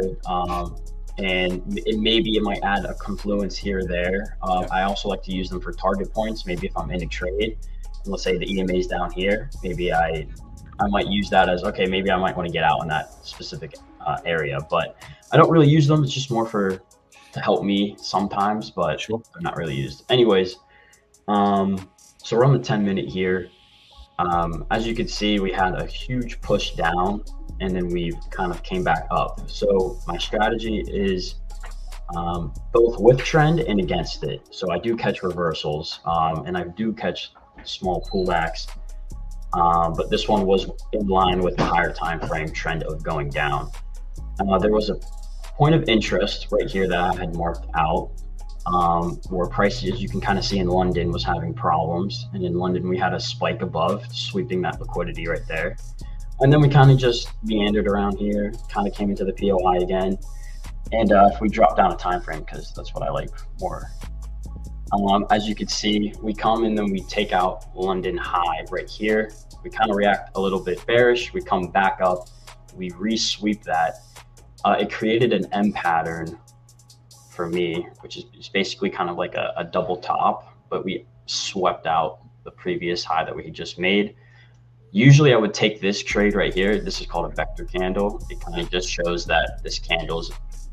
And maybe it might add a confluence here or there. I also like to use them for target points. Maybe if I'm in a trade, and let's say the EMA is down here, maybe I might use that as, okay, maybe I might want to get out in that specific area. But I don't really use them. It's just more to help me sometimes, but sure, they're not really used. Anyways, so we're on the 10-minute here. As you can see, we had a huge push down, and then we kind of came back up. So my strategy is both with trend and against it. So I do catch reversals, and I do catch small pullbacks, but this one was in line with the higher time frame trend of going down. There was a point of interest right here that I had marked out, where prices, you can kind of see in London, was having problems. And in London, we had a spike above, sweeping that liquidity right there. And then we kind of just meandered around here, kind of came into the POI again. And if we drop down a time frame, because that's what I like more. As you can see, we come and then we take out London high right here. We kind of react a little bit bearish. We come back up, we re-sweep that. It created an M pattern for me, which is basically kind of like a double top, but we swept out the previous high that we had just made. Usually I would take this trade right here. This is called a vector candle. It kind of just shows that this candle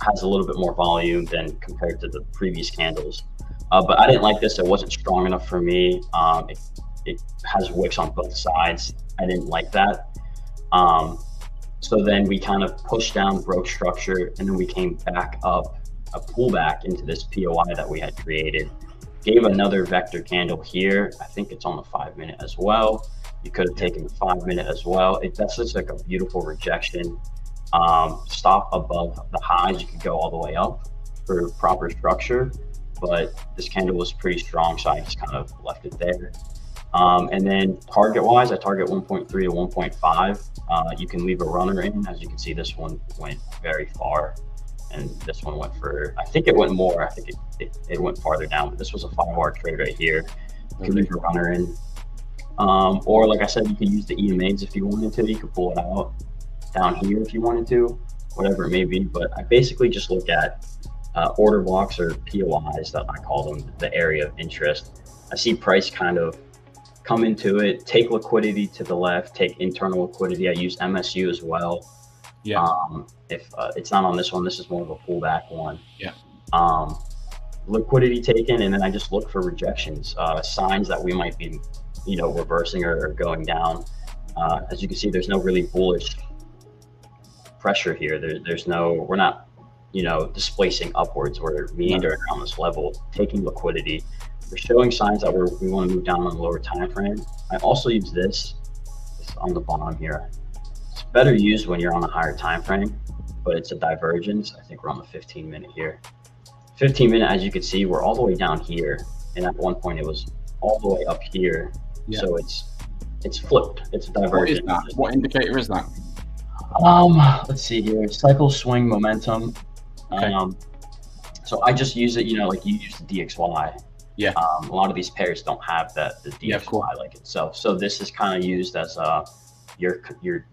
has a little bit more volume than compared to the previous candles. But I didn't like this. It wasn't strong enough for me. It has wicks on both sides. I didn't like that. So then we kind of pushed down, broke structure, and then we came back up, a pullback into this POI that we had created. Gave another vector candle here. I think it's on the 5-minute as well. You could have taken the 5-minute as well. That's just like a beautiful rejection. Stop above the highs. You could go all the way up for proper structure, but this candle was pretty strong, so I just kind of left it there. And then target-wise, I target 1.3 to 1.5. You can leave a runner in. As you can see, this one went very far. and this one went for, I think it went more. I think it went farther down, but this was a 5-hour trade right here. You could leave a runner in. Or like I said, you could use the EMAs if you wanted to. You could pull it out down here if you wanted to, whatever it may be. But I basically just look at order blocks, or POIs that I call them, the area of interest. I see price kind of come into it, take liquidity to the left, take internal liquidity. I use MSU as well. Yeah. If it's not on this one, this is more of a pullback one. Yeah. Liquidity taken, and then I just look for rejections, signs that we might be, reversing or going down. As you can see, there's no really bullish pressure here. We're not, displacing upwards. We're meandering around this level, taking liquidity. We're showing signs that we want to move down on the lower time frame. I also use this on the bottom here. It's better used when you're on a higher time frame, but it's a divergence. I think we're on the 15-minute here. 15-minute, as you can see, we're all the way down here, and at one point it was all the way up here. Yeah. So it's flipped. It's a divergence. What is that? What indicator is that? Let's see here. Cycle swing momentum. Okay. So I just use it, like you use the DXY. Yeah. A lot of these pairs don't have the DXY like itself. So this is kind of used as your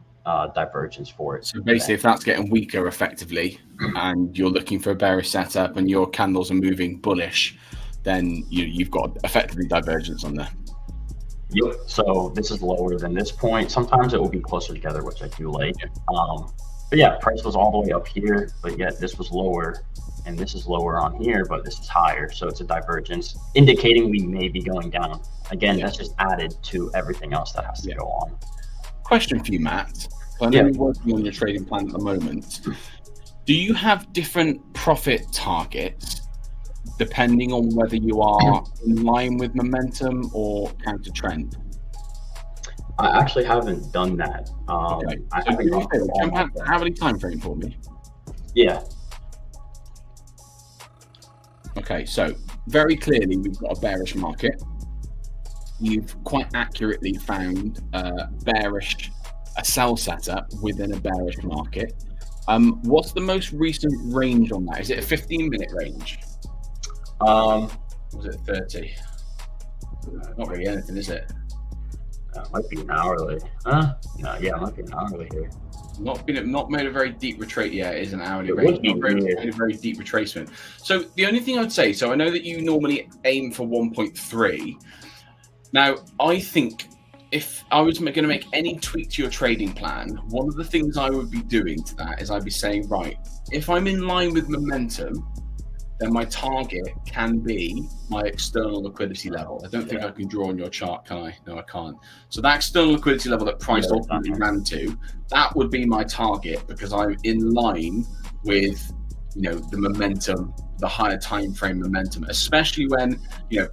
divergence for it. So basically, if that's getting weaker effectively, and you're looking for a bearish setup, and your candles are moving bullish, then you've got effectively divergence on there. Yep. So this is lower than this point. Sometimes it will be closer together, which I do like. But yeah, price was all the way up here, but yet this was lower, and this is lower on here, but this is higher. So it's a divergence, indicating we may be going down. Again, that's just added to everything else that has to go on. Question for you, Matt. I know you're working on your trading plan at the moment. Do you have different profit targets depending on whether you are in line with momentum or counter trend? I actually haven't done that. Okay. So have any time frame for me? Yeah. Okay, so very clearly we've got a bearish market. You've quite accurately found a sell setup within a bearish market. What's the most recent range on that? Is it a 15-minute range? Was it 30? Not really anything, is it? It might be an hourly. No, yeah, it might be an hourly here. Not made a very deep retreat. Yeah, it is an hourly range. Made a very deep retracement. So the only thing I'd say, so I know that you normally aim for 1.3. Now, I think if I was going to make any tweak to your trading plan, one of the things I would be doing to that is I'd be saying, right, if I'm in line with momentum, then my target can be my external liquidity level. I don't think I can draw on your chart, can I? No, I can't. So that external liquidity level that price ultimately ran to, that would be my target, because I'm in line with, the momentum, the higher time frame momentum, especially when,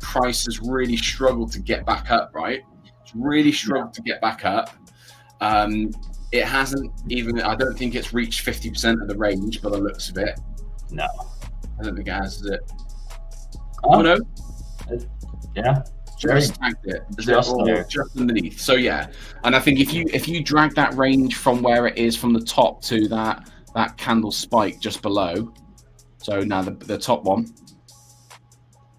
price has really struggled to get back up, right? It's really struggled to get back up. It hasn't even, I don't think it's reached 50% of the range by the looks of it. No. I don't think it has, is it? Oh no. Yeah. Just tagged it. Just underneath. So yeah. And I think if you drag that range from where it is from the top to that candle spike just below. So now the top one.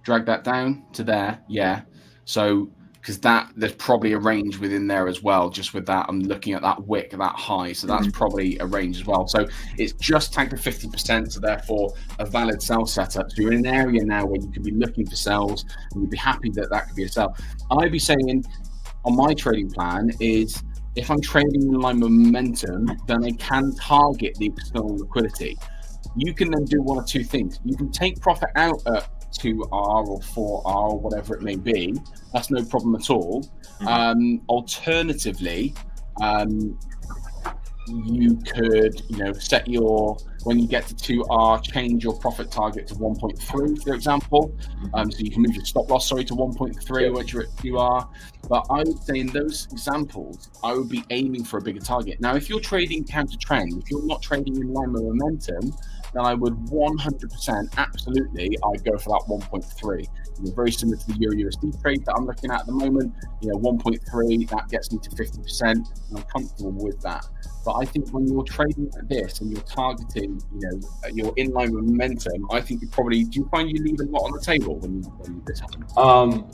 Drag that down to there. Yeah. So because there's probably a range within there as well. Just with that, I'm looking at that wick, that high, so that's probably a range as well. So it's just tagged to 50%, so therefore a valid sell setup. So you're in an area now where you could be looking for sells, and you'd be happy that could be a sell. I'd be saying on my trading plan is, if I'm trading in line with momentum, then I can target the external liquidity. You can then do one of two things. You can take profit out at 2R or 4R or whatever it may be. That's no problem at all. Alternatively, you could, set when you get to 2R, change your profit target to 1.3, for example. So you can move your stop loss, to 1.3 once you're at 2R. But I would say in those examples, I would be aiming for a bigger target. Now, if you're trading counter trend, if you're not trading in line with momentum, then I would 100%, absolutely, I'd go for that 1.3. Very similar to the Euro-USD trade that I'm looking at the moment. 1.3, that gets me to 50%, and I'm comfortable with that. But I think when you're trading like this and you're targeting you're in line with momentum, I think do you find you leave a lot on the table when this happens?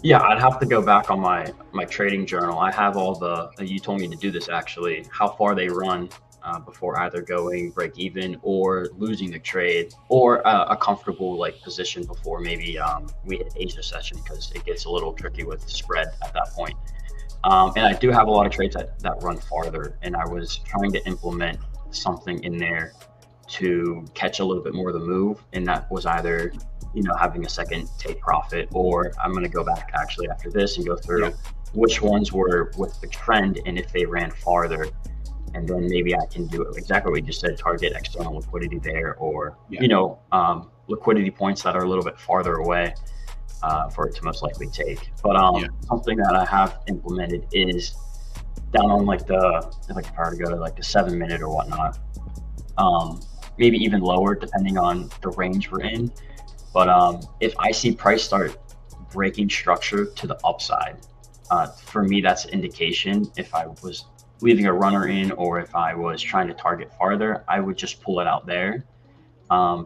Yeah, I'd have to go back on my trading journal. I have all you told me to do this actually, how far they run before either going break even or losing the trade, or a comfortable like position before maybe we hit Asia session, because it gets a little tricky with spread at that point. And I do have a lot of trades that run farther, and I was trying to implement something in there to catch a little bit more of the move, and that was either having a second take profit, or I'm going to go back actually after this and go through which ones were with the trend and if they ran farther, and then maybe I can do exactly what you just said, target external liquidity there, or liquidity points that are a little bit farther away for it to most likely take. But something that I have implemented is down on like if I were to go to like the 7 minute or whatnot, maybe even lower depending on the range we're in. But if I see price start breaking structure to the upside, for me, that's an indication. If I was leaving a runner in, or if I was trying to target farther, I would just pull it out there,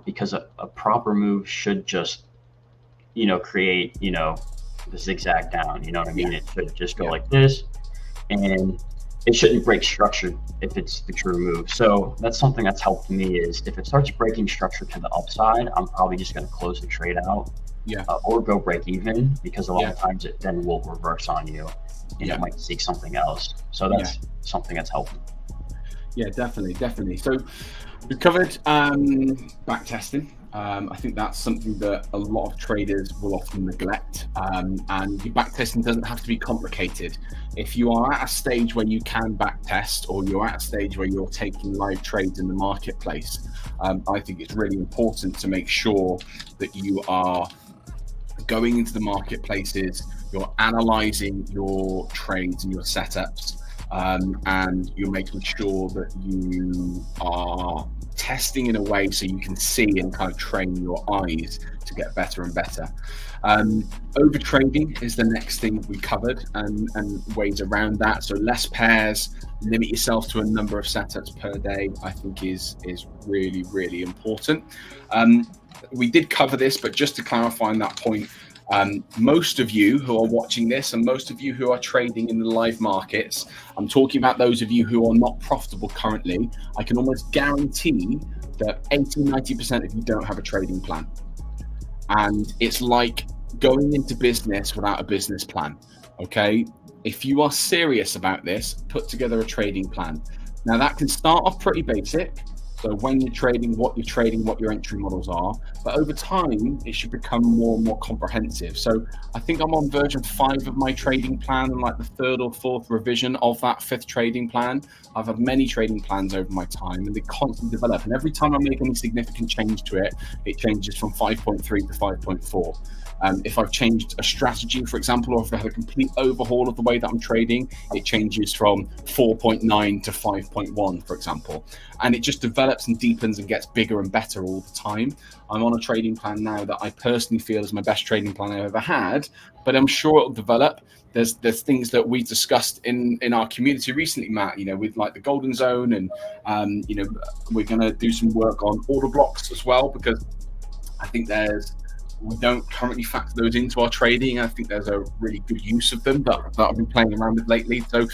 because a proper move should just, create, the zigzag down. You know what I mean? It should just go like this, and it shouldn't break structure if it's the true move. So that's something that's helped me, is if it starts breaking structure to the upside, I'm probably just going to close the trade out, or go break even, because a lot of times it then will reverse on you, and it might seek something else. So that's something that's helped. Yeah, definitely. So we've covered back testing. I think that's something that a lot of traders will often neglect. And your back testing doesn't have to be complicated. If you are at a stage where you can back test, or you're at a stage where you're taking live trades in the marketplace, I think it's really important to make sure that you are going into the marketplaces, you're analyzing your trades and your setups, and you're making sure that you are testing in a way so you can see and kind of train your eyes to get better and better. Over trading is the next thing we covered, and ways around that. So less pairs, limit yourself to a number of setups per day, I think is really, really important. We did cover this, but just to clarify on that point, most of you who are watching this, and most of you who are trading in the live markets, I'm talking about those of you who are not profitable currently, I can almost guarantee that 80-90% of you don't have a trading plan. And it's like going into business without a business plan. Okay, if you are serious about this, put together a trading plan. Now that can start off pretty basic, so when you're trading, what your entry models are, but over time it should become more and more comprehensive. So I think I'm on version 5 of my trading plan, and like the 3rd or 4th revision of that 5th trading plan. I've had many trading plans over my time, and they constantly develop, and every time I make any significant change to it, it changes from 5.3 to 5.4. If I've changed a strategy, for example, or if I have a complete overhaul of the way that I'm trading, it changes from 4.9 to 5.1, for example. And it just develops and deepens and gets bigger and better all the time. I'm on a trading plan now that I personally feel is my best trading plan I've ever had, but I'm sure it'll develop. There's things that we discussed in our community recently, Matt, with like the golden zone, and we're going to do some work on order blocks as well, because I think we don't currently factor those into our trading. I think there's a really good use of them that I've been playing around with lately. So,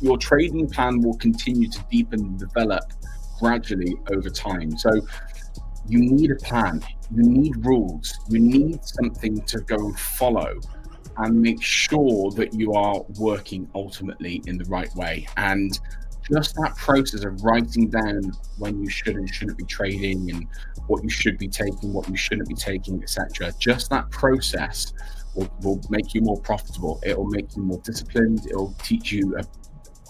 your trading plan will continue to deepen and develop gradually over time. So you need a plan, you need rules, you need something to go and follow, and make sure that you are working ultimately in the right way. And just that process of writing down when you should and shouldn't be trading, and what you should be taking, what you shouldn't be taking, etc. Just that process will make you more profitable. It will make you more disciplined. It will teach you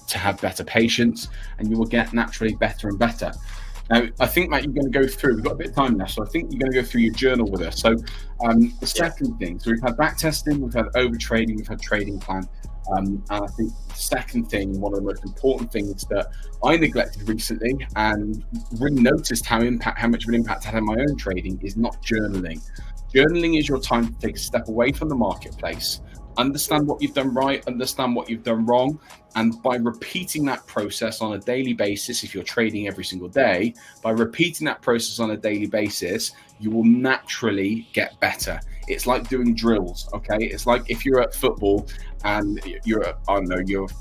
to have better patience, and you will get naturally better and better. Now, I think, Matt, you're going to go through, we've got a bit of time left, so I think you're going to go through your journal with us. So the second thing, so we've had back testing, we've had over trading, we've had trading plan. And I think the second thing, one of the most important things that I neglected recently and really noticed how much of an impact it had on my own trading, is not journaling. Journaling is your time to take a step away from the marketplace, understand what you've done right, understand what you've done wrong. And by repeating that process on a daily basis, if you're trading every single day, by repeating that process on a daily basis, you will naturally get better. It's like doing drills, okay? It's like if you're at football and you're a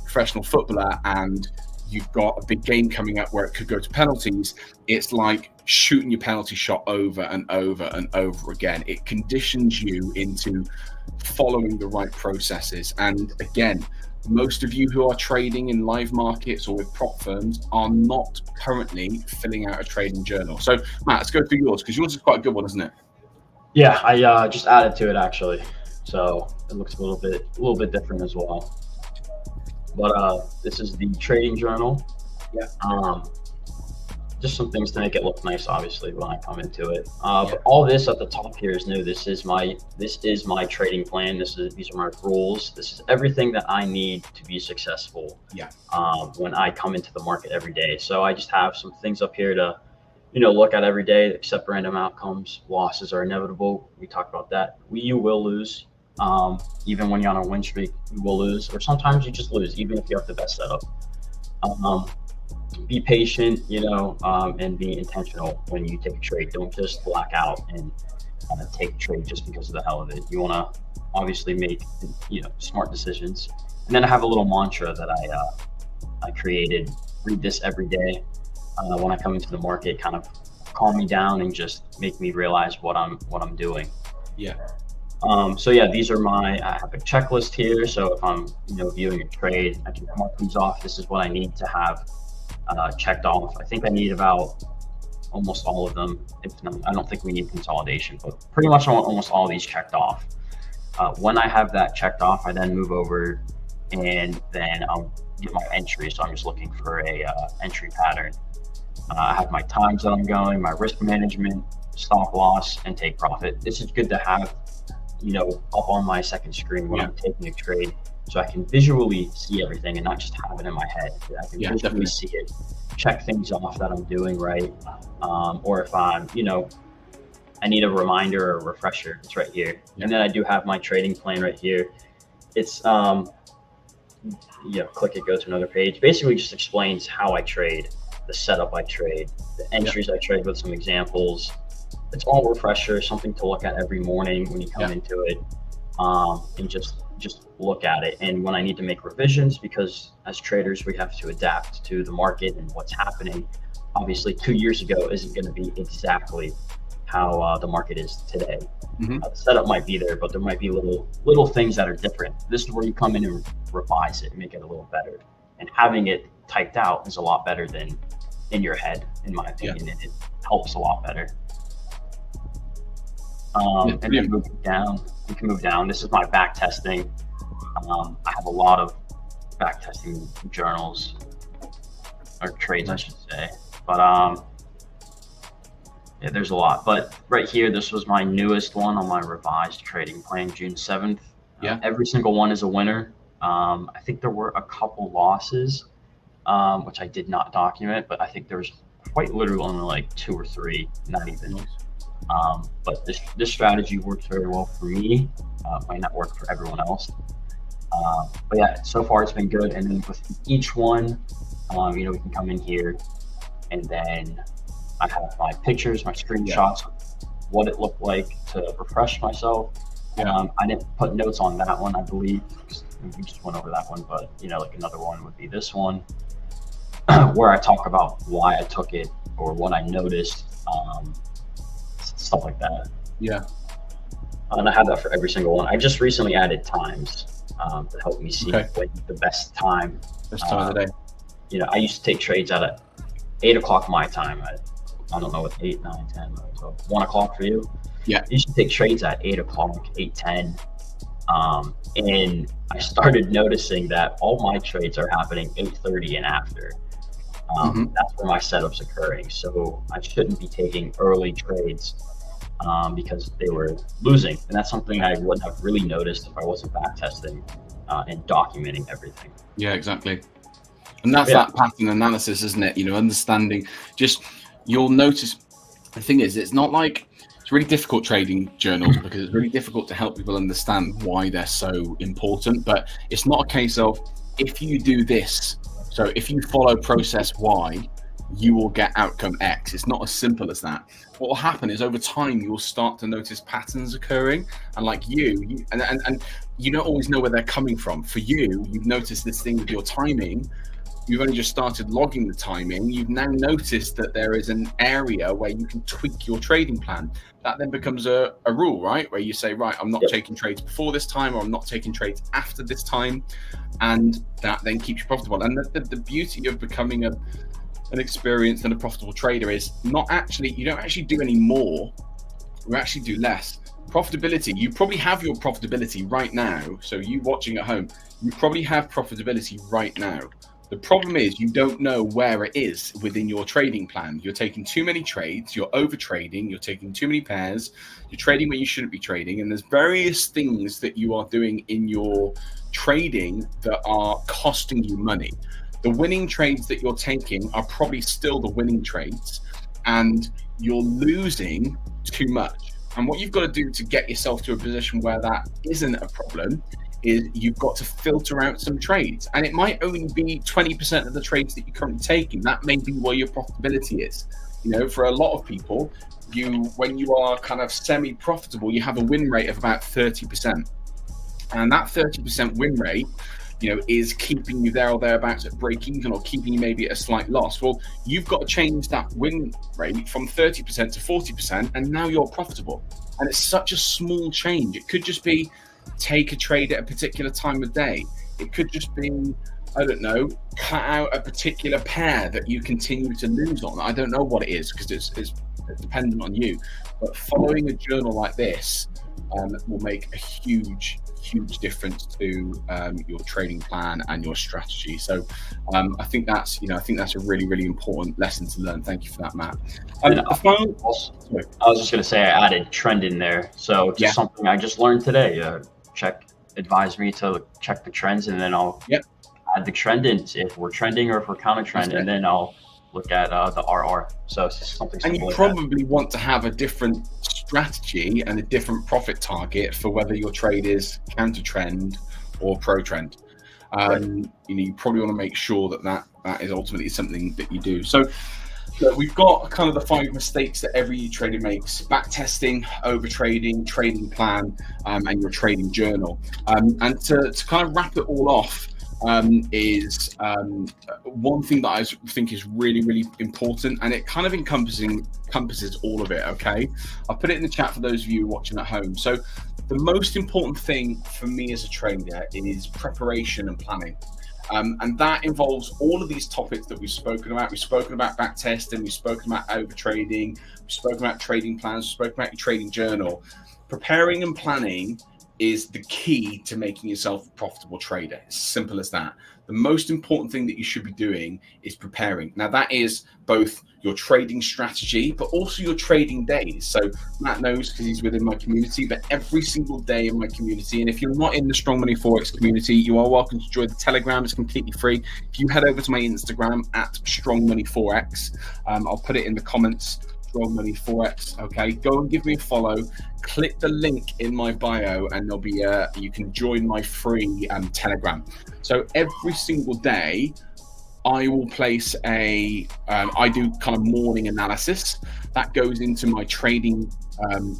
professional footballer and you've got a big game coming up where it could go to penalties. It's like shooting your penalty shot over and over and over again. It conditions you into following the right processes. And again, most of you who are trading in live markets or with prop firms are not currently filling out a trading journal. So Matt, let's go through yours, because yours is quite a good one, isn't it? Yeah, I just added to it actually, so it looks a little bit different as well. But this is the trading journal. Yeah. Just some things to make it look nice, obviously, when I come into it. But all this at the top here is new. This is my trading plan. These are my rules. This is everything that I need to be successful. Yeah. When I come into the market every day. So I just have some things up here to, look at every day. Accept random outcomes. Losses are inevitable. We talked about that. You will lose. Even when you're on a win streak, you will lose, or sometimes you just lose, even if you have the best setup. Be patient, and be intentional when you take a trade. Don't just black out and take a trade just because of the hell of it. You want to obviously make, smart decisions. And then I have a little mantra that I created. Read this every day when I come into the market. Kind of calm me down and just make me realize what I'm doing. Yeah. So yeah, these are I have a checklist here. So if I'm, viewing a trade, I can mark these off. This is what I need to have checked off. I think I need about almost all of them. If not, I don't think we need consolidation, but pretty much I want almost all of these checked off. When I have that checked off, I then move over and then I'll get my entry. So I'm just looking for a entry pattern. I have my times that I'm going, my risk management, stop loss, and take profit. This is good to have, up on my second screen when I'm taking a trade, so I can visually see everything and not just have it in my head. I can visually definitely see it, check things off that I'm doing right. Or if I'm, I need a reminder or a refresher, it's right here. And then I do have my trading plan right here. It's, click it, go to another page. Basically just explains how I trade, the setup I trade, the entries I trade with some examples. It's all refresher, something to look at every morning when you come into it, and just look at it. And when I need to make revisions, because as traders, we have to adapt to the market and what's happening. Obviously, 2 years ago isn't going to be exactly how the market is today. The setup might be there, but there might be little things that are different. This is where you come in and revise it and make it a little better. And having it typed out is a lot better than in your head, in my opinion, and it helps a lot better. And then moving down, we can move down. This is my back testing. I have a lot of back testing journals, or trades, I should say. But there's a lot. But right here, this was my newest one on my revised trading plan, June 7th. Every single one is a winner. I think there were a couple losses, which I did not document, but I think there was quite literally only like 2 or 3, not even. But this strategy works very well for me. Might not work for everyone else. But yeah, so far it's been good. And then with each one, we can come in here and then I have my pictures, my screenshots, what it looked like to refresh myself. I didn't put notes on that one, I believe. We just went over that one, but like another one would be this one, where I talk about why I took it or what I noticed. Stuff like that. And I have that for every single one. I just recently added times to help me see the best time. Best time of the day. I used to take trades at 8 o'clock my time. I don't know what 8, 9, 10, 12, 1 o'clock for you. I used to take trades at 8 o'clock, 8:10. And I started noticing that all my trades are happening 8:30 and after. That's where my setup's occurring. So I shouldn't be taking early trades because they were losing. And that's something I wouldn't have really noticed if I wasn't back testing and documenting everything. Yeah, exactly. And that's that pattern analysis, isn't it? Understanding, you'll notice, the thing is, it's not like, it's really difficult, trading journals, because it's really difficult to help people understand why they're so important. But it's not a case of, if you do this, so if you follow process Y, you will get outcome X. It's not as simple as that. What will happen is, over time, you'll start to notice patterns occurring, and like you don't always know where they're coming from. For you, you've noticed this thing with your timing. You've only just started logging the timing. You've now noticed that there is an area where you can tweak your trading plan. That then becomes a rule, right? Where you say, right, I'm not taking trades before this time, or I'm not taking trades after this time. And that then keeps you profitable. And the beauty of becoming an experienced and a profitable trader is you don't actually do any more, you actually do less. Profitability, you probably have your profitability right now. So you watching at home, you probably have profitability right now. The problem is, you don't know where it is within your trading plan. You're taking too many trades, you're over trading, you're taking too many pairs, you're trading when you shouldn't be trading, and there's various things that you are doing in your trading that are costing you money. The winning trades that you're taking are probably still the winning trades, and you're losing too much. And what you've got to do to get yourself to a position where that isn't a problem is, you've got to filter out some trades. And it might only be 20% of the trades that you're currently taking. That may be where your profitability is. For a lot of people, when you are kind of semi-profitable, you have a win rate of about 30%. And that 30% win rate, is keeping you there or thereabouts at break even, or keeping you maybe at a slight loss. Well, you've got to change that win rate from 30% to 40%, and now you're profitable. And it's such a small change. It could just be, take a trade at a particular time of day. It could just be, I don't know, cut out a particular pair that you continue to lose on. I don't know what it is, because it's dependent on you. But following a journal like this will make a huge difference to your trading plan and your strategy. So I think that's a really, really important lesson to learn. Thank you for that, Matt. I was just going to say, I added trend in there. So just something I just learned today. Advise me to check the trends, and then I'll add the trend in if we're trending or if we're counter trend, and then I'll look at the RR. So it's just something simple. And you probably want to have a different strategy and a different profit target for whether your trade is counter trend or pro trend. You probably want to make sure that is ultimately something that you do. So we've got kind of the 5 mistakes that every trader makes: back testing, over trading, trading plan, and your trading journal. And to kind of wrap it all off, is one thing that I think is really, really important, and it kind of encompasses all of it. Okay, I'll put it in the chat for those of you watching at home. So the most important thing for me as a trader is preparation and planning. And that involves all of these topics that we've spoken about. We've spoken about back testing, we've spoken about over trading, we've spoken about trading plans, we've spoken about your trading journal. Preparing and planning is the key to making yourself a profitable trader. It's as simple as that. The most important thing that you should be doing is preparing. Now, that is both your trading strategy, but also your trading days. So Matt knows, because he's within my community, but every single day in my community, and if you're not in the Strong Money Forex community, you are welcome to join the Telegram. It's completely free. If you head over to my Instagram at Strong Money Forex, I'll put it in the comments. Strong Money Forex. Okay, go and give me a follow. Click the link in my bio, and there'll be you can join my free Telegram. So every single day, I will place I do kind of morning analysis that goes into my trading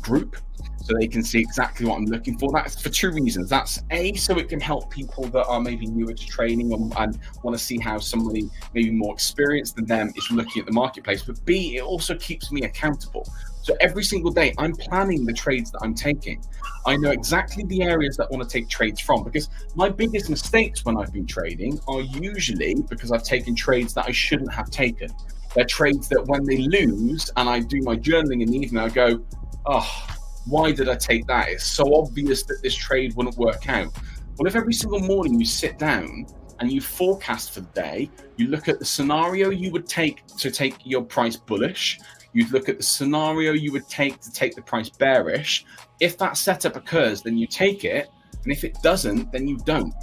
group, so they can see exactly what I'm looking for. That's for 2 reasons. That's A, so it can help people that are maybe newer to trading and want to see how somebody maybe more experienced than them is looking at the marketplace. But B, it also keeps me accountable. So every single day, I'm planning the trades that I'm taking. I know exactly the areas that I want to take trades from, because my biggest mistakes when I've been trading are usually because I've taken trades that I shouldn't have taken. They're trades that when they lose and I do my journaling in the evening, I go, oh, why did I take that? It's so obvious that this trade wouldn't work out. Well, if every single morning you sit down and you forecast for the day, you look at the scenario you would take to take your price bullish, you'd look at the scenario you would take to take the price bearish. If that setup occurs, then you take it. And if it doesn't, then you don't.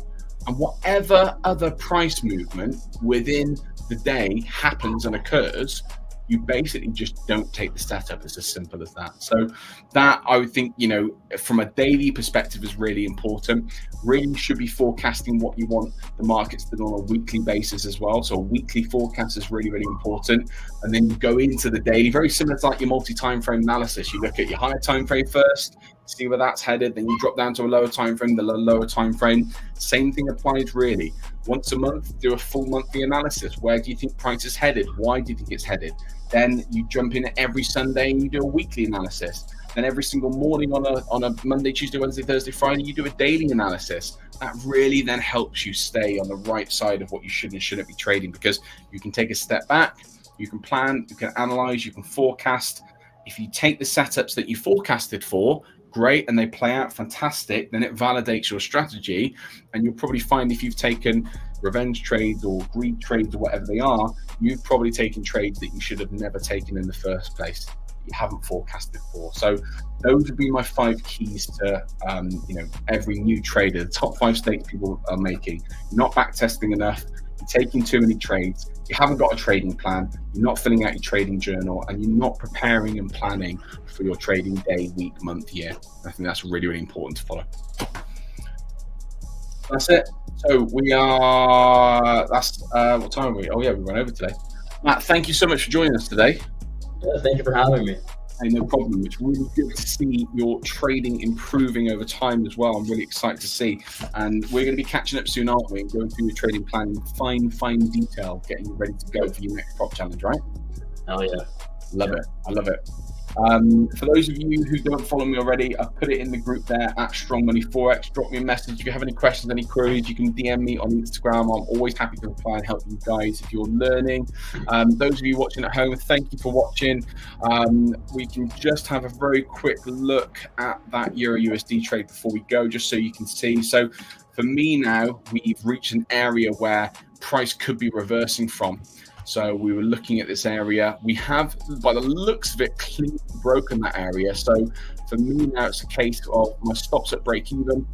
And whatever other price movement within the day happens and occurs, you basically just don't take the setup. It's as simple as that. So that, I would think, from a daily perspective, is really important. Really should be forecasting what you want the markets to do on a weekly basis as well. So a weekly forecast is really, really important. And then you go into the daily, very similar to like your multi-time frame analysis. You look at your higher time frame first, see where that's headed, then you drop down to a lower time frame, the lower time frame. Same thing applies really. Once a month, do a full monthly analysis. Where do you think price is headed? Why do you think it's headed? Then you jump in every Sunday and you do a weekly analysis. Then every single morning on a Monday, Tuesday, Wednesday, Thursday, Friday, you do a daily analysis. That really then helps you stay on the right side of what you should and shouldn't be trading, because you can take a step back, you can plan, you can analyze, you can forecast. If you take the setups that you forecasted for, great, and they play out fantastic, then it validates your strategy. And you'll probably find if you've taken revenge trades or greed trades or whatever they are, you've probably taken trades that you should have never taken in the first place, you haven't forecasted for. So those would be my 5 keys to every new trader. The top 5 mistakes people are making: you're not back testing enough, you're taking too many trades, you haven't got a trading plan, you're not filling out your trading journal, and you're not preparing and planning for your trading day, week, month, year. I think that's really, really important to follow. That's it. So we are, what time are we? Oh yeah, we went over today. Matt, thank you so much for joining us today. Yeah, thank you for having me. Hey, no problem. It's really good to see your trading improving over time as well. I'm really excited to see. And we're going to be catching up soon, aren't we? And going through your trading plan in fine detail, getting you ready to go for your next prop challenge, right? Hell yeah. Love it. I love it. For those of you who don't follow me already, I've put it in the group there at Strong Money Forex. Drop me a message if you have any questions, any queries. You can DM me on Instagram. I'm always happy to reply and help you guys if you're learning. Those of you watching at home, thank you for watching. We can just have a very quick look at that Euro USD trade before we go, just so you can see. So for me now, we've reached an area where price could be reversing from. So we were looking at this area. We have, by the looks of it, cleanly broken that area. So for me now, it's a case of my stops at break even.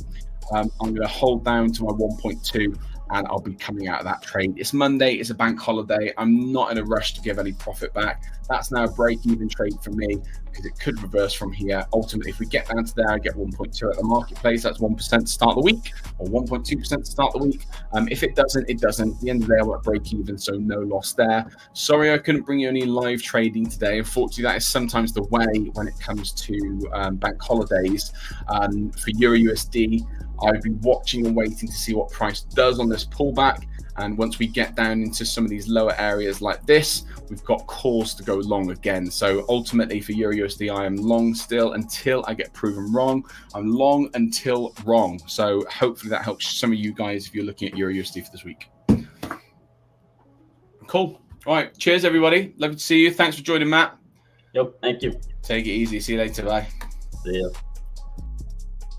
I'm going to hold down to my 1.2 and I'll be coming out of that trade. It's Monday, it's a bank holiday. I'm not in a rush to give any profit back. That's now a break-even trade for me because it could reverse from here. Ultimately, if we get down to there, I get 1.2 at the marketplace. That's 1% to start the week, or 1.2% to start the week. If it doesn't, it doesn't. At the end of the day, I'm at break-even, so no loss there. Sorry, I couldn't bring you any live trading today. Unfortunately, that is sometimes the way when it comes to bank holidays. For Euro USD, I've been watching and waiting to see what price does on this pullback. And once we get down into some of these lower areas like this, we've got calls to go long again. So ultimately for Euro USD, I am long still until I get proven wrong. I'm long until wrong. So hopefully that helps some of you guys if you're looking at Euro USD for this week. Cool. All right. Cheers, everybody. Lovely to see you. Thanks for joining, Matt. Yep. Thank you. Take it easy. See you later. Bye. See ya.